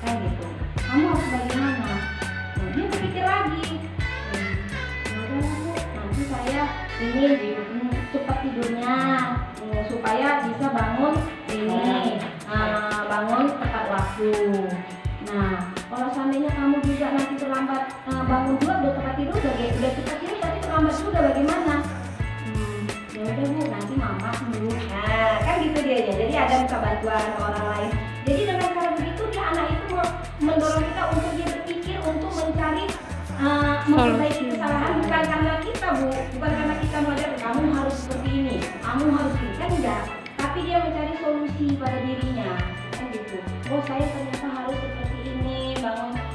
Kayak gitu. Kamu harus bagaimana? Nah, dia berpikir lagi. Yaudah Bu, nanti saya ini cepat tidurnya supaya bisa bangun ini, bangun tepat waktu. Nah, kalau seandainya kamu juga nanti terlambat bangun juga udah tepat tidur, udah cepat tidur tapi terlambat juga bagaimana? Ya udah Bu, nanti mama dulu. Nah, kan gitu dia ya. Jadi ada minta bantuan ke orang lain. Jadi dengan cara begitu dia anak itu mendorong kita untuk dia berpikir untuk mencari memperbaiki kesalahan bukan karena kita Bu, bukan karena kita mengajar kamu harus seperti ini, kamu harus ini kan enggak. Tapi dia mencari solusi pada dirinya kan gitu. Oh saya ternyata harus seperti ini,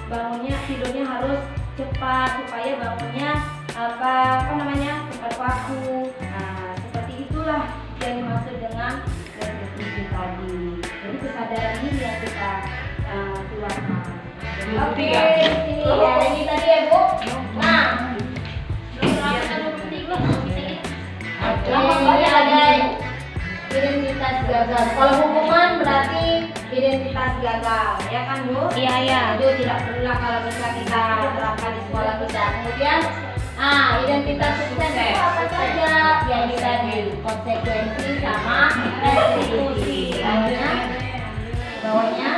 bangunnya tidurnya harus cepat supaya bangunnya apa namanya tepat waktu. Nah seperti itulah yang dimaksud dengan resolusi tadi. Jadi kesadaran diri yang kita keluarkan. Oke, ini ya, ini tadi ya Bu. Nah, ini ada identitas gagal. Kalau hukuman berarti identitas gagal, ya kan Bu? Iya, iya. Itu tidak perlu lah kalau bisa kita terapkan di sekolah kita. Kemudian, identitas sukses itu apa saja? Ya ini tadi konsekuensi sama restitusi. Bawahnya,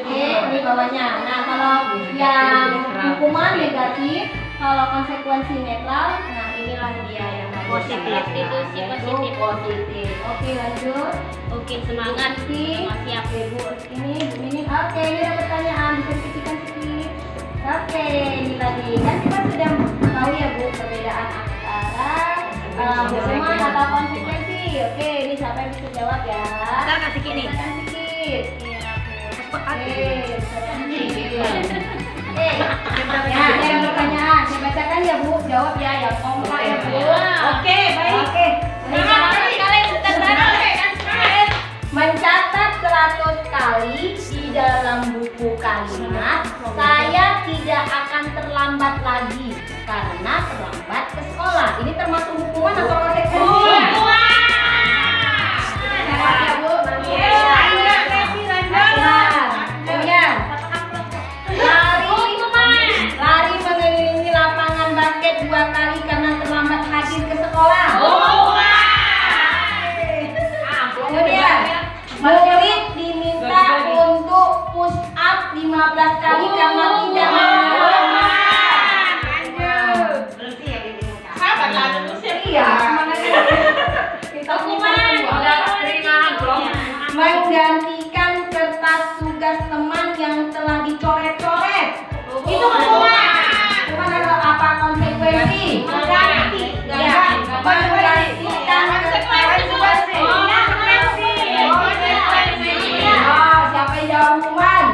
ini bawahnya. Nah kalau yang hukuman negatif, kalau konsekuensi netral, nah inilah dia yang Positif. restitusi positif. Oke lanjut. Oke, semangat. Masih siap Bu. Ini oke, ini ada pertanyaan, bisa dipikirkan sedikit. Oke, ini tadi kan kita sudah tahu ya Bu perbedaan antara hukuman atau konsekuensi. Oke, ini siapa yang bisa jawab ya? Kita kasih gini. Kan sedikit. Ya, ada pertanyaan. Saya bacakan ya Bu, jawab ya, yang kompak ya Bu. Oke, baik. Oke. Kalian sudah tahu kan? Mencatat 100 kali di dalam buku kalimat, saya tidak akan terlambat lagi karena terlambat ke sekolah. Ini termasuk hukuman atau konsekuensi? Jawab ya Bu, nanti ya. Kemudian lari mengelilingi lapangan basket 2 kali karena terlambat hadir ke sekolah. Kemudian murid diminta untuk push up 15 kali karena tidak menggantikan kertas tugas teman yang telah dicoret-coret. Itu hukuman. Hukuman adalah apa konsekuensi? Mengganti. Ya, menggantikan kertas tugas. Oh, siapa yang jawab hukuman?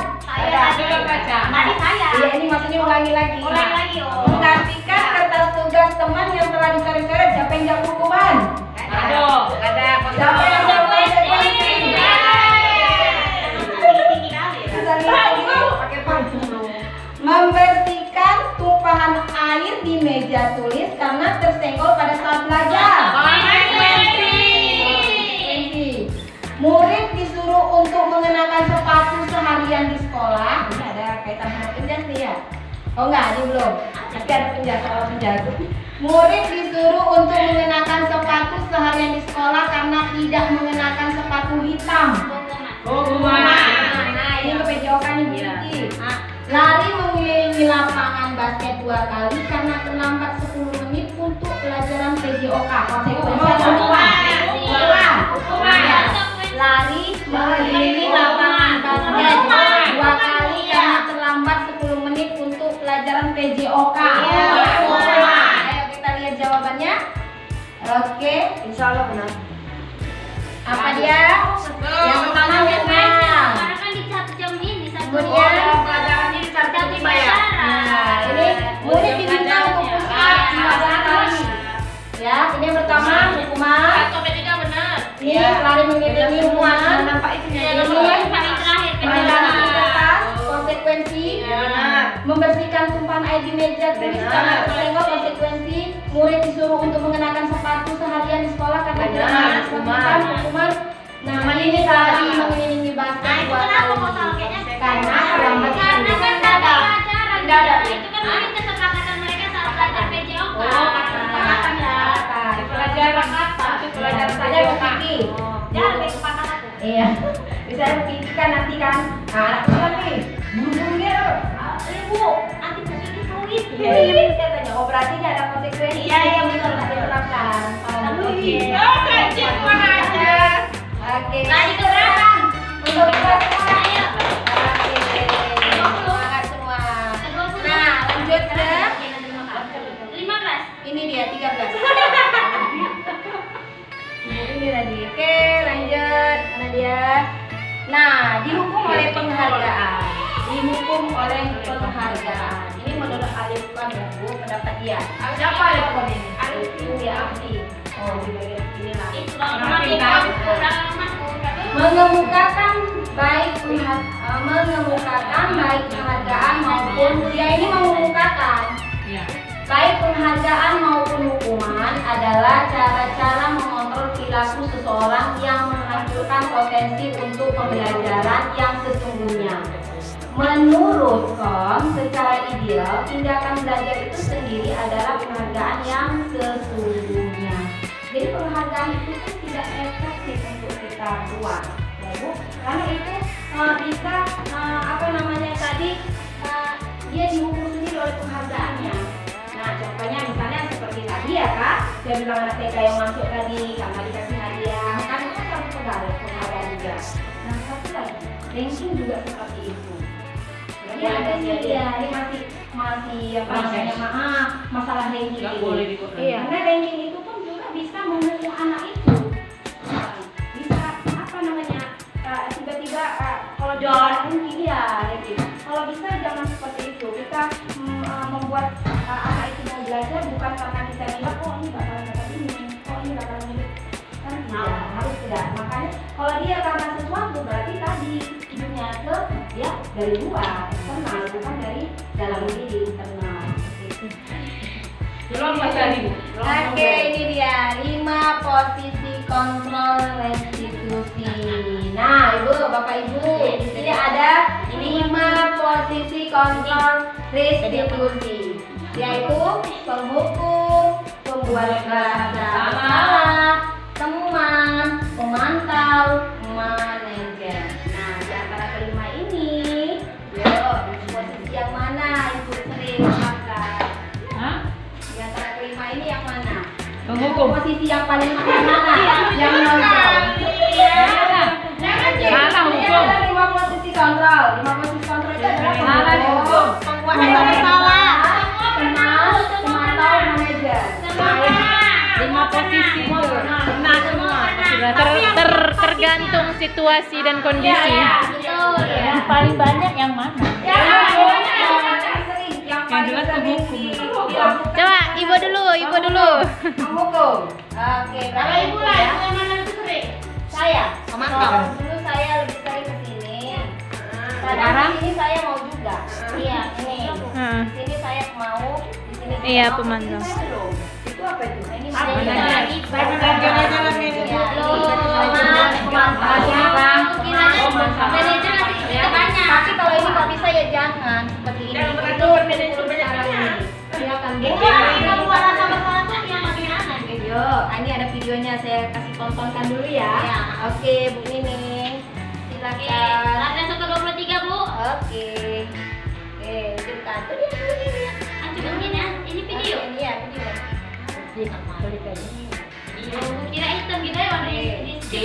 Mari saya. Iya, ini maksudnya ulangi lagi. Ulangi lagi, oh. Menggantikan kertas tugas teman yang telah dicoret-coret. Siapa yang jawab hukuman? Aduh, ada Siapa yang jawab konsekuensi? Membersihkan tumpahan air di meja tulis karena tersenggol pada saat belajar. Murid disuruh untuk mengenakan sepatu seharian di sekolah. Ini ada kaitan sama penjas nih ya? Oh enggak, ini belum. Nanti ada penjas soal penjas. Murid disuruh untuk mengenakan sepatu seharian di sekolah karena tidak mengenakan sepatu hitam. Nah, ini ke PJOK nih Bu Kiki. Lari mengelilingi lapangan basket 2 kali karena terlambat 10 menit untuk pelajaran PJOK. Konsekuensinya ulang. Lari mengelilingi lapangan basket 2 kali karena terlambat 10 menit untuk pelajaran PJOK. Ayo kita lihat jawabannya. Oke, Insya Allah benar. apa dia? Yang pertama Mirna. Karena kan di satu jam ini satu Kemudian Pelajarannya dicatat dibayar. Nah, ini murid diminta untuk push up 15 kali. Ya, ini yang pertama hukuman. Ini lari mengelilingi hukuman. Nampak itu Ini paling terakhir menghilangkan kedua. kertas, konsekuensi. Membersihkan tumpahan air di meja tulis karena tersenggol, konsekuensi. Murid disuruh untuk mengenakan sepatu seharian di sekolah karena tidak mengenakan sepatu hitam, hukuman. Nah, ini lari mengelilingi basket 2 kali karena terlambat. Karena kan Tidak ada. tidak ada. Itu kan mungkin kesepakatan mereka saat belajar PJOK. Kesepakatan ya. Pelajaran apa? Pelajaran Ada Bu Kiki. Jangan kesepakatan. Iya. Bisa Bu Kiki kan nanti kan. Nah, anak sekolah nih. Buru-buru dia. Ibu, Nanti Bu Kiki fluid. iya katanya. Oh, berarti nggak ada konsekuensi. Iya, iya, betul. Nggak diterapkan. Oke. Oke. Lari ke belakang. Untuk kita semua. Ayo. Oke. Semangat semua. Nah, lanjut ke 15. ini dia 13. Ini tadi. Oke, lanjut. Mana dia? Nah, dihukum oleh penghargaan. Dihukum oleh penghargaan. Ini menurut Alif Lam ya, Bu, pendapat dia. Siapa Alif Lam ini? Itu dia ahli. Oh, di bagian sini lah. Itu kurang Mengemukakan baik penghargaan maupun dia ini mengemukakan baik penghargaan maupun hukuman adalah cara-cara mengontrol perilaku seseorang yang menghasilkan potensi untuk pembelajaran yang sesungguhnya. Menurut Kom, secara ideal tindakan belajar itu sendiri adalah penghargaan yang sesungguhnya. Jadi penghargaan itu kan tidak efektif untuk kita buat, ya Bu, karena itu bisa dia dihukum sendiri oleh penghargaannya. Nah, contohnya misalnya seperti tadi ya Kak, saya bilang anak TK yang masuk tadi karena dikasih hadiah, kan itu kan penghargaan juga. Nah, satu lagi, ranking juga seperti itu. Jadi ada dia, ini masih apa namanya masalah ranking. Iya, karena ranking itu pun juga bisa menghukum anak itu. Bisa apa namanya? Tiba-tiba kalau jualan ranking ya ranking. Kalau bisa jangan seperti itu. Kita membuat anak itu mau belajar bukan karena kita bilang oh ini bakalan dapat ini, oh ini bakalan ini. Kan tidak, harus tidak. Makanya kalau dia karena sesuatu berarti tadi hidupnya ke dia dari luar, eksternal, bukan dari dalam diri internal. Oke, ini dia 5 posisi kontrol restitusi. Nah, Ibu, Bapak Ibu, di sini ada 5 posisi kontrol restitusi, yaitu penghukum, pembuat salah, teman, pemantau, manajer. Nah, di antara kelima ini, yuk, posisi yang mana Ibu sering makan? Di antara kelima ini yang mana? Penghukum. Posisi yang paling mana? Yang nonton. Salah Ini hukum. ada 5 posisi kontrol. 5 posisi kontrol itu adalah Salah penghukum, hukum. pembuat salah, teman, pemantau, manajer. 5 posisi itu. Nah, semua. Tergantung situasi dan kondisi. Betul. Yang paling banyak yang mana? Yang sering, yang paling jelas sering penghukum. dilakukan. Coba ibu dulu. Penghukum. Oke, berarti Ibu ya. yang mana itu sering? Saya. Pemantau. Dulu saya lebih sering ke sini. Sekarang? Di sini saya mau juga. Iya, ini. Hmm. Di sini saya mau, di sini saya Iya, mau. pemantau. Di sini saya belum. Itu apa itu? Nah, ini Apa manajer. namanya? Manajer dalam ini. Iya, Manajer nanti kita banyak. Tapi kalau ini nggak bisa ya jangan seperti ini. Itu cara ini. Silakan. Ini buat sama-sama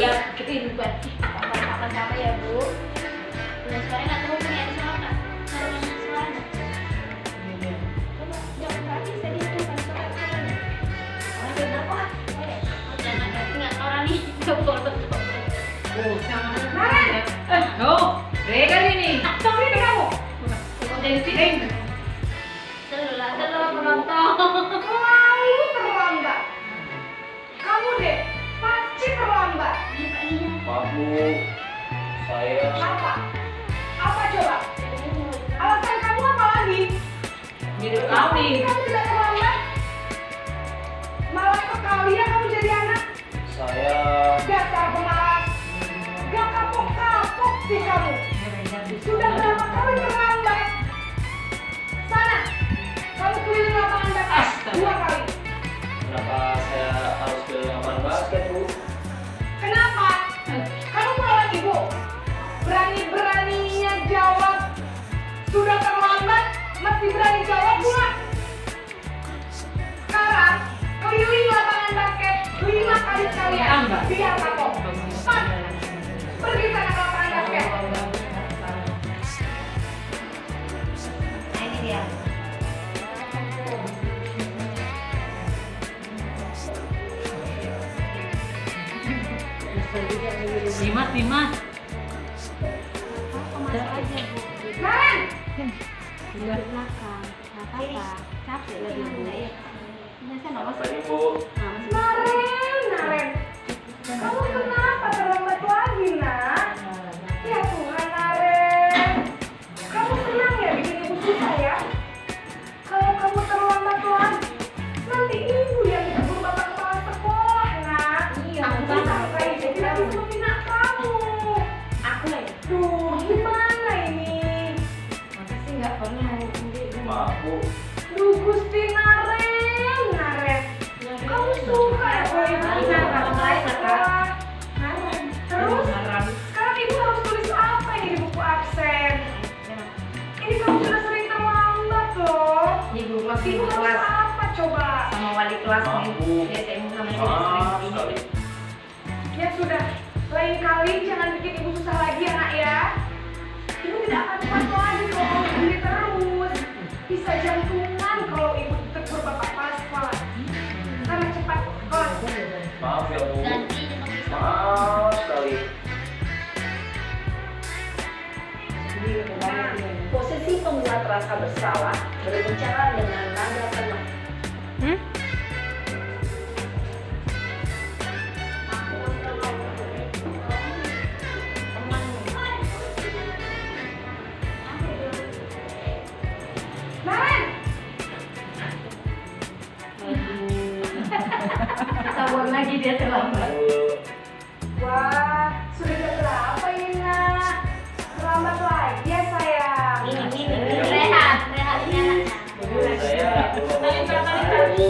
ya kehidupan. Apa capek ya Bu? Udah sekarang nggak tahu punya di sana nggak? Harus sekarang. Coba jangan kaki saya dihitung kan soalnya. Orang berapa? Jangan nggak orang nih. Coba. Maren, Mereka ini. tunggu ini kamu. Jadi sini. Selalu penonton. Selalu terlambat. Kamu deh pasti terlambat. Maaf Bu, saya Apa? Apa coba? Alasan kamu apa lagi? Hidup kami. Kamu tidak terlambat. Malah sekalian kamu jadi anak. saya Dasar pemalas. Gak kapok-kapok sih kamu. Sudah berapa kali terlambat? Sana, kamu keliling lapangan basket 2 kali. kenapa saya harus ke lapangan basket Bu? Kenapa? Kamu melawan ibu. Berani-beraninya jawab. Sudah terlambat, masih berani jawab pula. Sekarang, keliling lapangan basket 5 kali sekalian. Biar kapok. Cepat. Pergi sana ke lapangan basket. Nah ini dia. Dimas. Maren, Apa ini Bu? Naren. Kamu kenapa terlambat lagi, nak? Ya Tuhan, Naren. Kamu senang ya bikin ibu susah ya? Kalau kamu terlambat lagi, nanti ibu yang ditegur bapak kepala sekolah, nak. Iya, sampai dia tidak bisa membina kamu. Aku ya. Duh, gimana ini? Makasih nggak pernah Maaf Bu, Duh, Gusti Naren. Kamu suka ya kalau ibu bisa Mulai, sekolah? Terus, sekarang ibu harus tulis apa ini di buku absen? Ini kamu sudah sering terlambat loh. Ibu masih Ibu harus kelas apa coba? sama wali kelas Maaf, nih. Bu. DSM sama maaf ibu sekali. Ya sudah, lain kali jangan bikin ibu susah lagi ya nak ya. Ibu tidak akan kuat lagi kalau kamu begini terus. Bisa jantungan kalau ibu ditegur bapak kepala sekolah. Sana cepat kelas. Maaf ya Bu, Ganti untuk bisa. maaf sekali. Nah, posisi pembuat rasa bersalah berbicara dengan nada tenang. Maren, Ketahuan lagi dia terlambat. wah sudah jam berapa ini nak? Terlambat lagi ya sayang. Rehat ini anaknya. Saya Bu.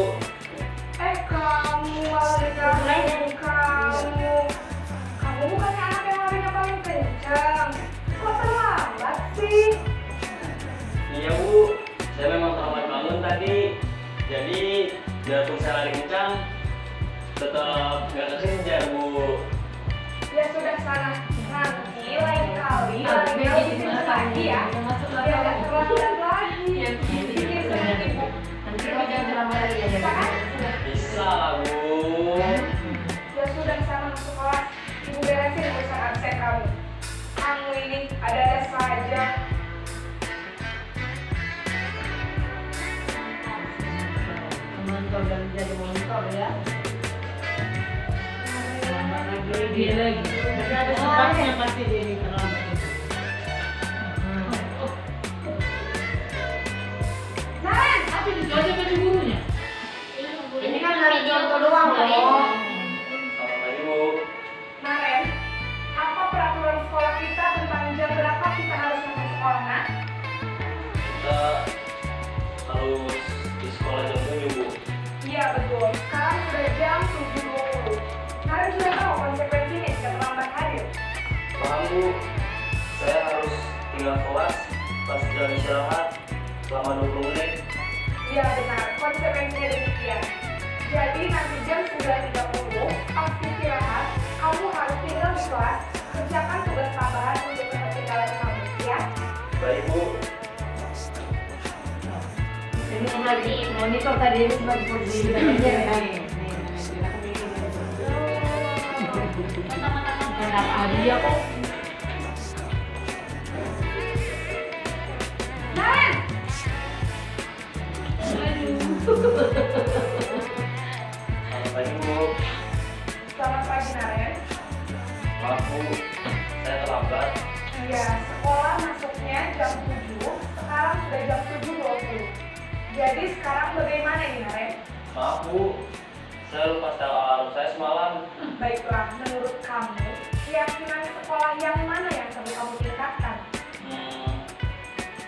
Kamu malah dijauhin kamu. Kamu bukannya anak yang larinya paling kencang. Kok terlambat sih? Iya Bu, saya memang terlambat bangun tadi. Jadi biarpun saya lari kencang, tetap nggak kekejar Bu. Ya sudah sana. Nanti lain kali larinya lebih kencang lagi ya. Biar gak terlambat lagi. Bikin dengan ibu. Nanti kamu jangan terlambat lagi ya. Bisa kan? Bisa lah Bu. Ya sudah sana masuk kelas. Ibu beresin urusan absen kamu. Kamu ini ada-ada saja. Monitor dan jadi monitor ya. Dia lagi. Tidak ada sebabnya pasti dia ini terlambat. Maren, Tapi itu aja baju gurunya. Ini kan dari contoh doang loh. Selamat pagi Bu. Maren, apa peraturan sekolah kita tentang jam berapa kita harus masuk sekolah, nak? Kita harus di sekolah jam 7 Bu. Iya betul, sekarang sudah jam 7.20. Maren sudah tahu konsekuensinya jika terlambat hadir. Paham Bu, saya harus tinggal kelas pas jam istirahat selama 20 menit. Iya benar, konsekuensinya demikian. Jadi nanti jam 9.30 pas istirahat, kamu harus tinggal di kelas, kerjakan tugas tambahan untuk ketinggalan kamu, ya. Baik Bu. Ini lagi monitor tadi sebagai posisi dia kok. Selamat pagi Bu. Selamat pagi, Naren. Maaf Bu, saya terlambat. Iya, sekolah masuknya jam 7, sekarang sudah jam 7.20. Jadi sekarang bagaimana ini, Naren? Maaf Bu, saya lupa setel alarm saya semalam. Baiklah, menurut kamu, keyakinan sekolah yang mana yang perlu kamu tingkatkan?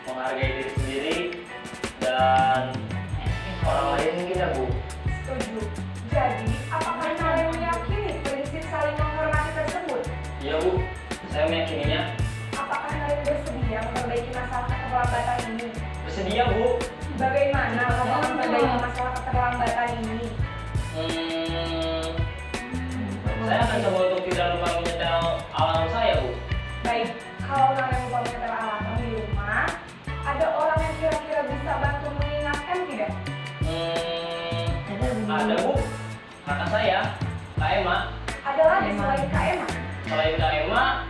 Menghargai diri sendiri dan orang lain mungkin ya Bu. Setuju. Jadi, apakah Naren meyakini prinsip saling menghormati tersebut? Iya Bu, saya meyakininya. Apakah Naren bersedia memperbaiki masalah keterlambatan ini? Bersedia Bu. Bagaimana kamu memperbaiki masalah keterlambatan ini? Saya akan coba untuk tidak lupa menyetel alarm saya Bu. Baik, kalau Naren lupa menyetel alarm di rumah, ada orang yang kira-kira bisa bantu mengingatkan tidak? Ada Bu, kakak saya, Kak Emma. Ada lagi selain Kak Emma? Selain Kak Emma,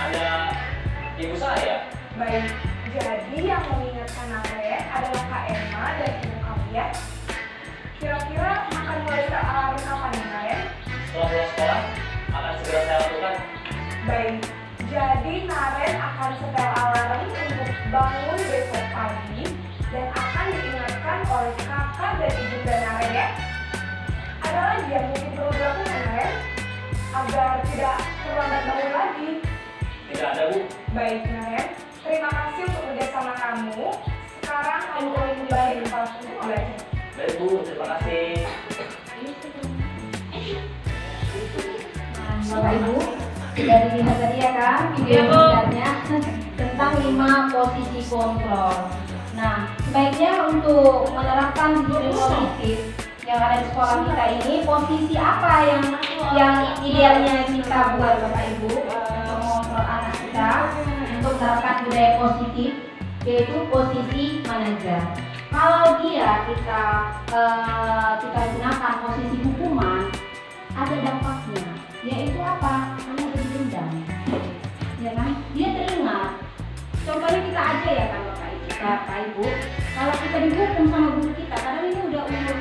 ada ibu saya. Baik, jadi yang mengingatkan Naren adalah Kak Emma dan ibu kamu, ya. Kira-kira akan mulai alarm kapan nih, Naren? Setelah pulang sekolah, akan segera saya lakukan. Baik, jadi Naren akan setel alarm untuk bangun besok pagi dan akan diingatkan oleh kakak dan ibunda Naren, ya. Ada lagi yang mungkin perlu dilakukan, Naren, agar tidak terlambat bangun lagi. Tidak ada Bu. Baik, Naren, terima kasih untuk kerjasama kamu. Sekarang kamu boleh kembali ke kelas untuk belajar. Baik Bu, terima kasih. Bapak Ibu, sudah dilihat tadi ya kan video sebenarnya tentang 5 posisi kontrol. Nah, sebaiknya untuk menerapkan disiplin positif yang ada di sekolah kita ini, posisi apa yang idealnya kita buat Bapak Ibu untuk mengontrol anak kita untuk menerapkan budaya positif, yaitu posisi manajer. Kalau kita gunakan posisi hukuman, ada dampaknya, yaitu apa? Karena didendam, ya kan? Dia teringat. Contohnya kita aja ya kan Bapak Ibu, kalau kita dihukum sama guru kita, karena ini udah umur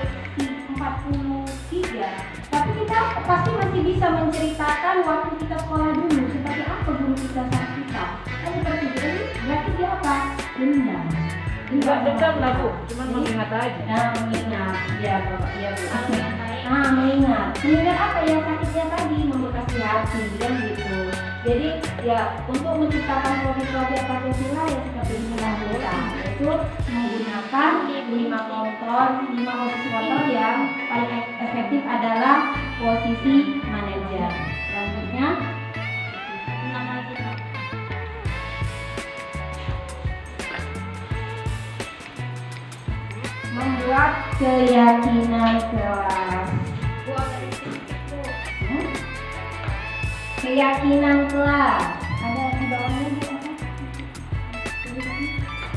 43, tapi kita pasti masih bisa menceritakan waktu kita sekolah dulu seperti apa guru kita saat kita. Kan seperti itu, berarti dia apa? Dendam. Enggak dendam lah Bu, cuma mengingat aja. Nah, mengingat, ya Bapak, ya Bu. Nah, mengingat apa ya sakitnya tadi, membekas di hati kan gitu. Jadi ya untuk menciptakan profil-profil Pancasila ya seperti inilah kita, yaitu menggunakan 5 posisi kontrol yang paling efektif adalah posisi manajer. Selanjutnya membuat keyakinan kelas. Keyakinan kelas. Ada di bawahnya Bu apa?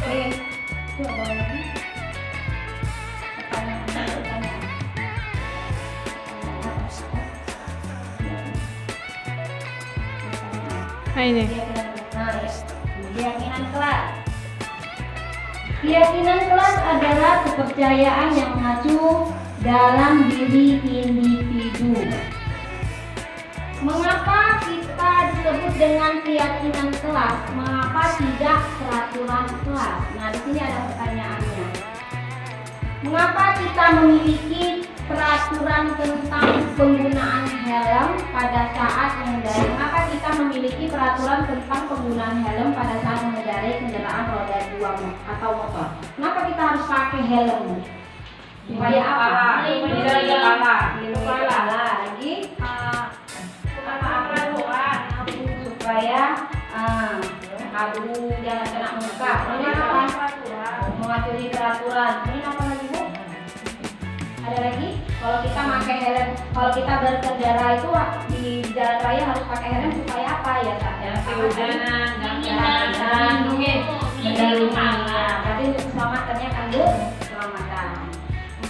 Itu bawah lagi. Pertanyaan. Ini. Keyakinan kelas. Keyakinan kelas adalah kepercayaan yang mengacu dalam diri individu. Mengapa kita disebut dengan keyakinan kelas? Mengapa tidak peraturan kelas? Nah, di sini ada pertanyaannya. Mengapa kita memiliki peraturan tentang penggunaan helm pada saat mengendarai? Mengapa kita memiliki peraturan tentang penggunaan helm pada saat mengendarai kendaraan roda 2 atau motor? Kenapa kita harus pakai helm? Supaya apa? Melindungi kepala. Kepala. Lagi supaya jangan kena muka. Ini apa? Mematuhi peraturan. Ini apa lagi Bu? Ada lagi? Kalau kita pakai helm, kalau kita berkendara itu di jalan raya harus pakai helm supaya apa ya Kak? Ya, kehujanan, melindungi. Berarti untuk keselamatannya kan Bu? Keselamatan.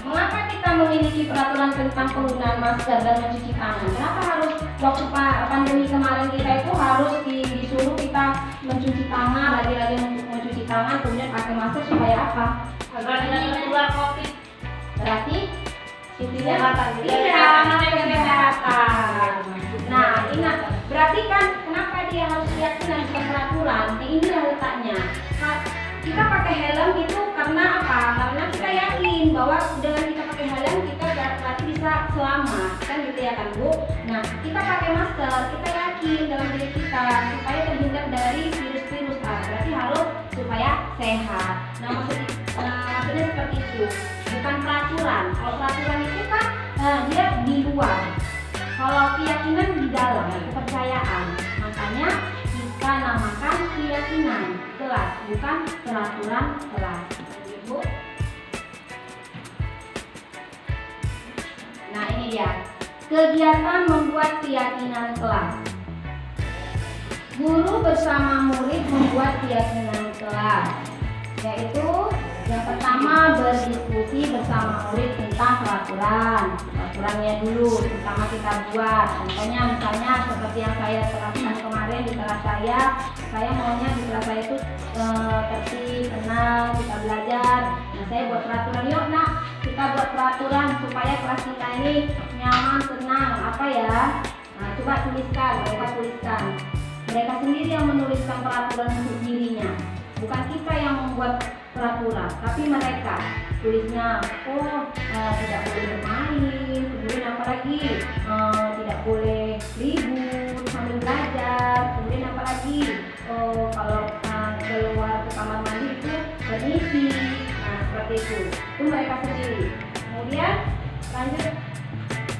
Mengapa kita memiliki peraturan tentang penggunaan masker dan mencuci tangan? Kenapa harus waktu pandemi kemarin kita itu harus disuruh kita mencuci tangan, lagi-lagi mencuci tangan, kemudian pakai masker supaya apa? agar tidak tertular COVID. Berarti intinya kesehatan. Nah, ingat, berarti kan kenapa dia harus keyakinan bukan peraturan? Ini letaknya. Kita pakai helm itu karena apa? Karena kita yakin bahwa dengan kita pakai helm kita berarti bisa selamat, kan gitu ya kan Bu? Nah, kita pakai masker, kita yakin dalam diri kita supaya terhindar dari virus-virus. Berarti harus supaya sehat. Nah, maksudnya seperti itu, bukan peraturan. Kalau peraturan itu kan dia di luar. Kalau keyakinan di dalam, kepercayaan. Makanya kita namakan keyakinan kelas, bukan peraturan kelas. Bu. Nah, ini dia. Kegiatan membuat keyakinan kelas. Guru bersama murid membuat keyakinan kelas, yaitu yang pertama berdiskusi bersama murid tentang peraturannya dulu pertama kita buat. Contohnya misalnya seperti yang saya terapkan kemarin di kelas saya maunya di kelas saya itu tertib, tenang, kita belajar. Nah, saya buat peraturan, yuk nak kita buat peraturan supaya kelas kita ini nyaman, tenang, apa ya? Nah, coba tuliskan, mereka tuliskan. Mereka sendiri yang menuliskan peraturan untuk dirinya, bukan kita yang membuat peraturan, tapi mereka tulisnya, tidak boleh bermain, kemudian apa lagi, tidak boleh libur sambil belajar, kemudian apa lagi, kalau keluar ke kamar mandi itu permisi. Nah, seperti itu mereka sendiri. Kemudian lanjut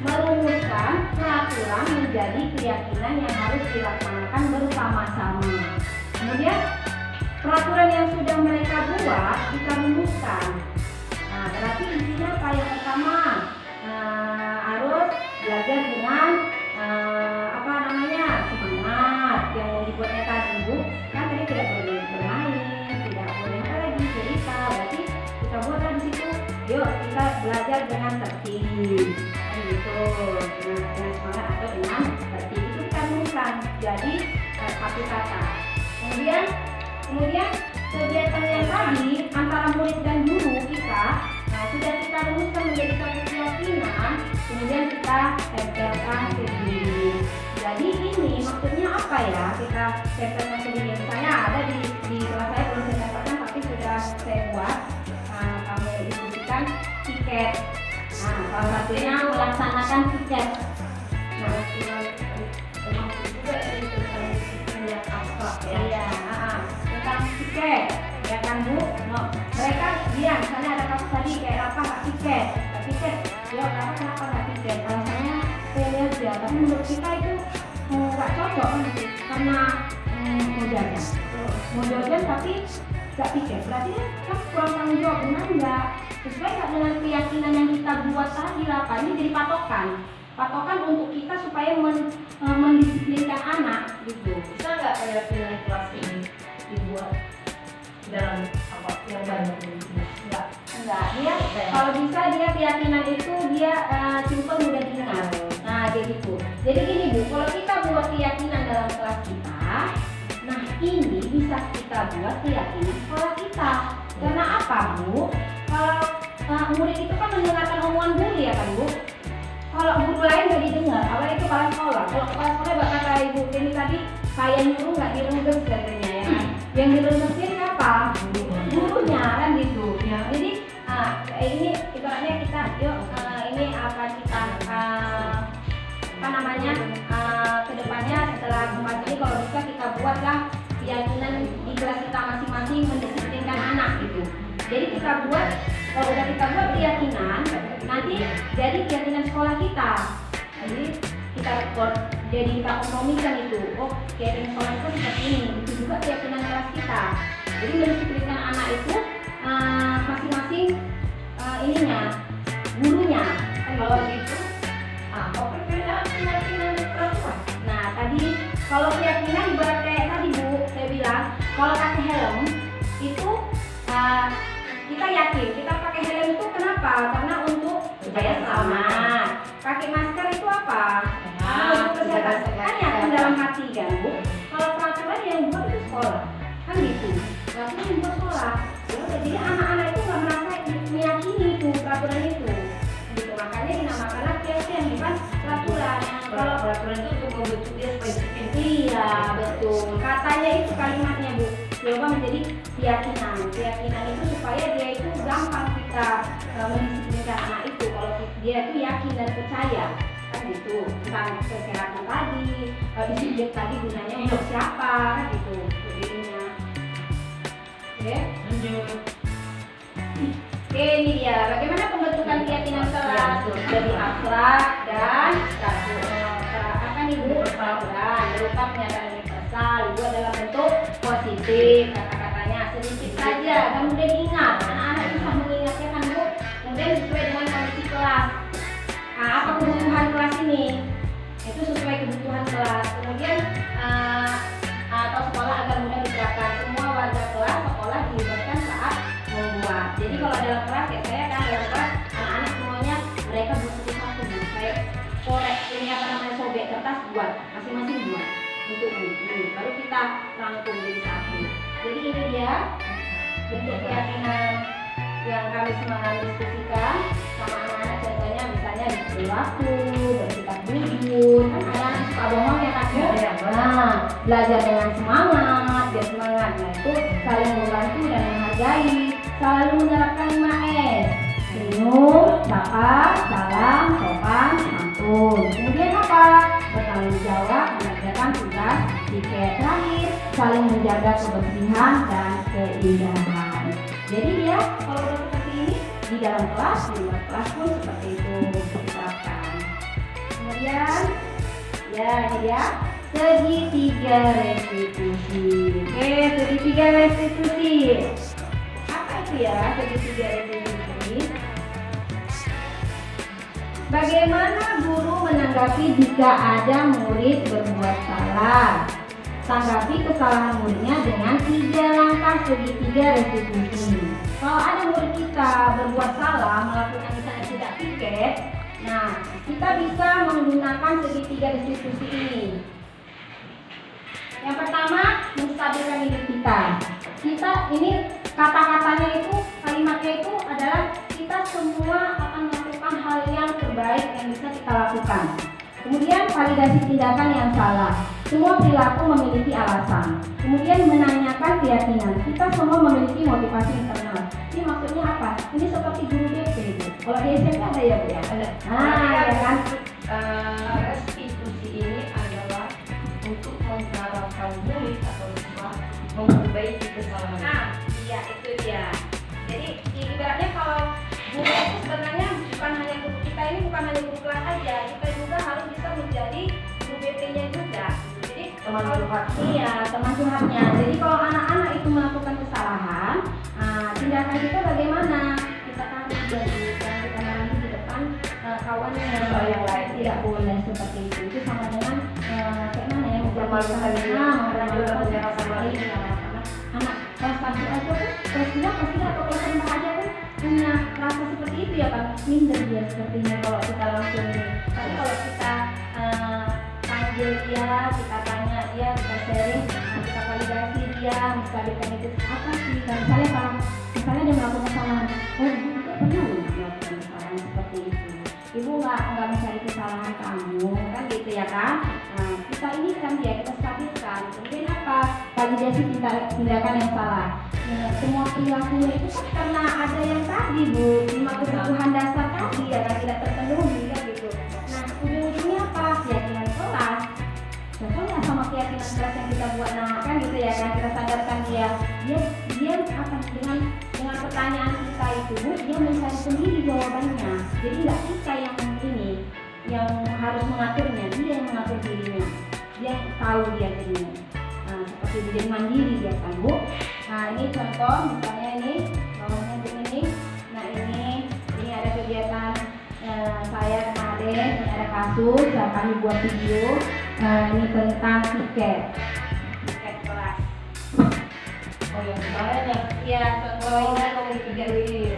merumuskan peraturan menjadi keyakinan yang harus dilaksanakan bersama-sama. Kemudian peraturan yang sudah mereka buat kita rumuskan. Nah, berarti intinya apa? Yang pertama harus belajar dengan semangat. Yang dibuatnya tadi Bu, kan tadi tidak boleh bermain, tidak boleh apa lagi cerita. Berarti kita buatlah di situ. Yuk kita belajar dengan tertib. Gitu. Dengan semangat atau dengan tertib itu kita rumuskan. Jadi satu kata. Kemudian kegiatan yang tadi antara murid dan guru kita sudah kita rumuskan menjadi satu keyakinan, kemudian kita tempelkan ke diri. Jadi ini maksudnya apa ya? Kita tempelkan ke diri. Misalnya ada di kelas saya belum saya tempelkan tapi sudah saya buat. Kami diskusikan tiket. Nah, salah satunya melaksanakan tiket. Nah, termasuk juga yang abstrak ya. Tentang tiket, ya kan Bu? Mereka misalnya ada kasus tadi kayak apa nggak tiket, ya kenapa nggak tiket? Alasannya saya lihat ya, tapi menurut kita itu nggak cocok karena mau jajan tapi nggak tiket, berarti kan kurang tanggung jawab, benar nggak? Sesuai nggak dengan keyakinan yang kita buat tadi lah, ini jadi patokan untuk kita supaya mendisiplinkan anak gitu. Bisa nggak keyakinan kelas ini dibuat dalam apa yang banyak ini? Enggak. Dia kalau bisa dia keyakinan itu dia simple, mudah diingat. Nah, kayak gitu. Jadi gini Bu, kalau kita buat keyakinan dalam kelas kita, nah ini bisa kita buat keyakinan sekolah kita. Karena apa Bu? Kalau murid itu kan mendengarkan omongan guru ya kan Bu? Kalau guru lain nggak didengar, apalagi itu kepala sekolah. Kalau kepala sekolah berkata Ibu ini tadi saya nyuruh nggak direngges katanya ya kan? Yang direnggesin apa? Gurunya kan gitu. Jadi ini ibaratnya kita ini apa kita kedepannya setelah tempat ini kalau bisa kita buatlah keyakinan di kelas kita masing-masing mendisiplinkan anak gitu. Jadi kita buat, kalau udah kita buat keyakinan, nanti jadi keyakinan sekolah kita. Jadi kita record, jadi kita kompromikan itu. Oh, keyakinan sekolah itu seperti ini. Itu juga keyakinan kelas kita. Jadi mendisiplinkan anak itu masing-masing ininya, gurunya meyakininya. Kalau gitu, apa perbedaan keyakinan dan peraturan? Nah, tadi kalau keyakinan ibarat kayak tadi Bu, saya bilang kalau pakai helm itu kita yakin kita pakai helm itu kenapa? Karena untuk supaya selamat. Pakai masker itu apa? Untuk kesehatan. Kan yakin dalam hati kan Bu. Kalau peraturan yang buat itu sekolah, kan gitu. Peraturan yang buat sekolah. Ya udah, jadi anak-anak itu nggak merasa meyakini itu peraturan itu. Gitu, makanya dinamakanlah keyakinan bukan peraturan. Kalau peraturan itu untuk membentuk dia supaya disiplin. Iya betul. Katanya itu kalimatnya Bu. Coba menjadi keyakinan. Keyakinan itu supaya dia itu gampang kita mendisiplinkan anak itu. Kalau dia itu yakin dan percaya, kan gitu. Tentang kesehatan tadi, disiplin tadi gunanya untuk siapa, kan gitu. Jadinya. Oke. Lanjut. Oke, ini dia. Bagaimana pembentukan keyakinan kelas? Jadi abstrak dan akan ibu peraturan berupa pernyataan universal. Itu adalah bentuk positif. Kata-katanya sedikit saja dan mudah diingat. Anak-anak itu bisa mengingatnya kan Bu. Kemudian sesuai dengan kondisi kelas. Nah, apa kebutuhan kelas ini? Itu sesuai kebutuhan kelas. Kemudian atau sekolah agar mudah diterapkan. Semua warga kelas sekolah dilibatkan saat membuat. Jadi kalau dalam kelas ya saya kan dalam kelas anak-anak semuanya mereka buat satu-satu. Saya korek ini apa namanya sobek kertas buat masing-masing buat untuk ini. Baru kita rangkum jadi satu. Jadi ini dia bentuk keyakinan yang kami semangat diskusikan sama anak-anak, contohnya misalnya berlaku, bersikap jujur, kan anak-anak suka bohong ya kan Bu? Nah, belajar dengan semangat, biar semangat. Nah itu saling membantu dan menghargai, selalu menerapkan 5S: senyum, sapa, salam, sopan, santun. Kemudian apa? Bertanggung jawab, mengerjakan tugas, tiket. Terakhir, saling menjaga kebersihan dan keindahan. Jadi dia kalau udah seperti ini di dalam kelas, di luar kelas pun seperti itu diterapkan. Kemudian ya ini dia segitiga restitusi. Oke, segitiga restitusi. Apa itu ya segitiga restitusi? Bagaimana guru menanggapi jika ada murid berbuat salah? Tanggapi kesalahan muridnya dengan 3 langkah segitiga restitusi. Kalau ada murid kita berbuat salah, melakukan misalnya tidak tiket, nah kita bisa menggunakan segitiga restitusi ini. Yang pertama, menstabilkan diri kita. Kita ini kata-katanya itu, kalimatnya itu adalah kita semua akan melakukan hal yang terbaik yang bisa kita lakukan. Kemudian validasi tindakan yang salah. Semua perilaku memiliki alasan. Kemudian menanyakan keyakinan. Kita semua memiliki motivasi internal. Ini maksudnya apa? Ini seperti guru BP Bu. Kalau di SMP ada ya Bu ya? Ada. Ya kan? Restitusi ini adalah untuk mengharapkan murid atau siswa memperbaiki kesalahan. Nah, iya itu dia. Jadi ibaratnya kalau guru itu sebenarnya bukan hanya guru kita ini, bukan hanya guru kelas aja. Kita juga harus bisa menjadi guru BP-nya juga. Jadi Teman curhat. Iya, teman curhatnya. Jadi kalau anak-anak itu melakukan kesalahan, tindakan kita bagaimana? Kita kan jadi kita nanti di depan kawannya yang lain tidak boleh seperti itu. Itu sama dengan kayak mana ya? Mempermalukan diri. Mempermalukan diri. Anak kelas 1 aja kan, kelas 2 pasti atau kelas 4 aja kan punya rasa seperti itu ya kan, minder dia sepertinya kalau kita langsung ini. Tapi kalau kita panggil dia, kita tanya dia, kita sharing, kita validasi dia, misalnya itu apa sih? Dan misalnya dia melakukan kesalahan, oh ibu juga pernah melakukan kesalahan seperti itu. Ibu nggak mencari kesalahan kamu, kan gitu ya kan? Nah, kita ini kan dia kita stabilkan. Kemudian apa? Validasi tindakan yang salah. Nah, semua perilakunya itu kan karena ada yang tadi Bu, 5 kebutuhan dasar tadi ya kan tidak terpenuhi kan gitu. Nah, ujung-ujungnya apa? Keyakinan kelas. Contohnya sama keyakinan kelas yang kita buat, nah kan gitu ya kan, kita sadarkan dia akan dengan pertanyaan kita itu Bu, dia mencari sendiri jawabannya. Jadi nggak kita yang harus mengaturnya, dia yang mengatur dirinya, dia tahu dia dirinya. Nah, seperti dia mandiri dia kan Bu. Nah ini contoh misalnya ini bawahnya ini. Nah ini ada kegiatan masuk, kami buat video ini tentang tiket kelas. Oh yang kemarin ya? Iya, contoh ini Komisi 3 ini.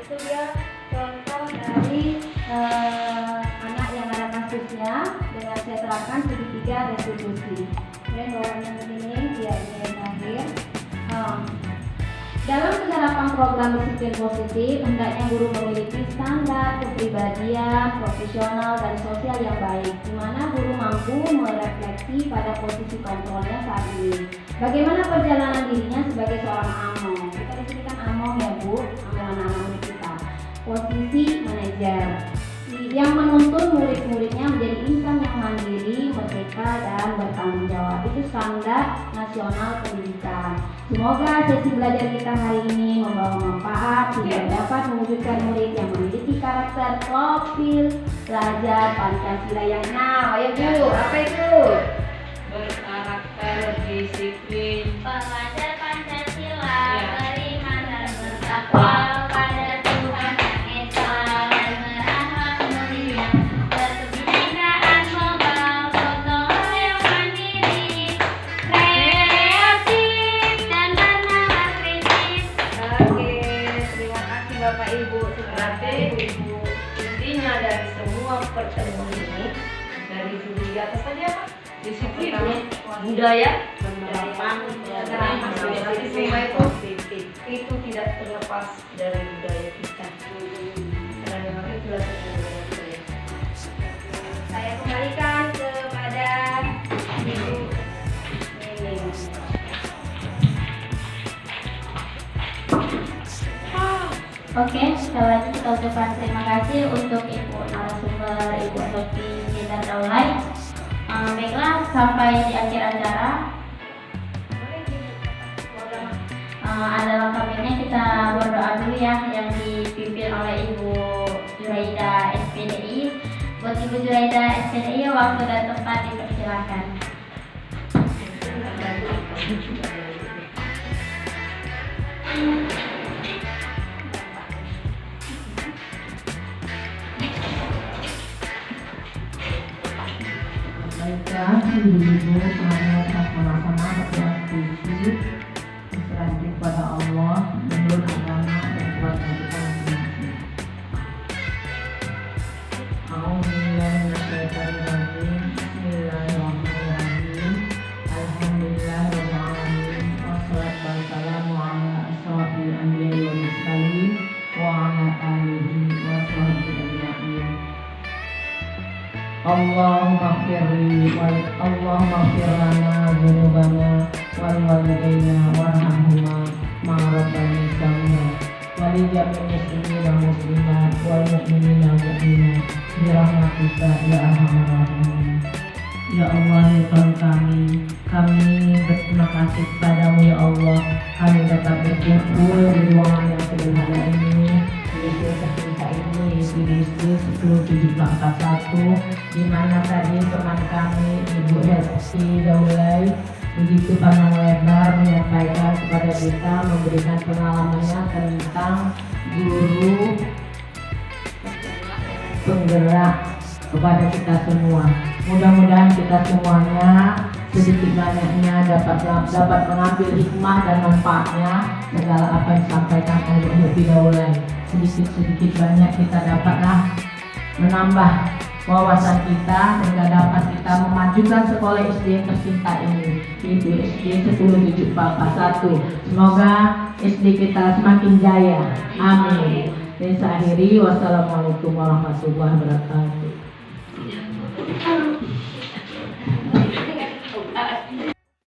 Itu dia contoh dari anak yang ada kasusnya dengan saya terapkan segitiga restitusi. Kemudian bahwa yang ini dia ini yang terakhir. Dalam penerapan program disiplin positif, hendaknya guru memiliki standar kepribadian, profesional, dan sosial yang baik, di mana guru mampu merefleksi pada posisi kontrolnya saat ini. Bagaimana perjalanan dirinya sebagai seorang among? Kita disebutkan among ya Bu, among anak-anak kita. Posisi manajer yang menuntun murid-muridnya menjadi insan yang mandiri, merdeka, dan bertanggung jawab. Itu standar nasional pendidikan. Semoga sesi belajar kita hari ini membawa manfaat sehingga dapat mewujudkan murid yang memiliki karakter profil belajar Pancasila yang ayo Bu, apa itu? Berkarakter disiplin. Pelajar Pancasila beriman dan bertakwa pada Tuhan Yang Esa dan berakhlak mulia, berkebinekaan moral, gotong royong mandiri, kreatif dan bernalar kritis. Oke, terima kasih Bapak Ibu. Berarti Ibu, intinya dari semua pertemuan ini, dari judul di atas tadi apa? Disiplin, budaya, penerapan, jadi semua itu positif. Itu tidak terlepas dari budaya kita. Karena memang itu adalah budaya. Saya kembalikan kepada Ibu Nining. Oke, sekali lagi kita ucapkan terima kasih untuk Ibu narasumber Ibu Sofi Sindar Daulay. Baiklah, sampai di akhir acara. Adalah kami kita berdoa dulu ya, yang dipimpin oleh Ibu Juraida SPDI. Buat Ibu Juraida SPDI, waktu dan tempat dipersilakan. Baiklah, ibu-ibu, mari kita sama-sama berdoa berserah diri kepada Allah menurut agama dan keluarga kita masing-masing. A'udzubillahi Bismillahirrahmanirrahim. Alhamdulillahirabbil alamin. Wassalatu wassalamu ala asyrofil anbiya'i wal mursalin wa ala alihi wa sahbihi ajma'in. Allahumma ighfir lana dzunubana wal walidayna warhamhuma ma rabbayani shaghira wa li jami'il muslimina wal muslimat wal mu'minina wal mu'minat bi rahmatika ya arhamar rahimin. Ya Allah ya Tuhan kami berterima kasih kepadamu ya Allah. Kami dapat berkumpul di ruangan yang sederhana ini, di desa ini, di desa 10741, di mana tadi teman kami Ibu Hesti Daulay begitu panjang lebar menyampaikan kepada kita, memberikan pengalamannya tentang guru penggerak kepada kita semua. Mudah-mudahan kita semuanya sedikit banyaknya dapat mengambil hikmah dan manfaatnya segala apa yang disampaikan oleh Ibu Daulay. Sedikit banyak kita dapatlah menambah wawasan kita sehingga dapat kita memajukan sekolah SD yang tercinta ini, yaitu SD 10741. Semoga SD kita semakin jaya. Amin. Dan saya akhiri, wassalamualaikum warahmatullahi wabarakatuh.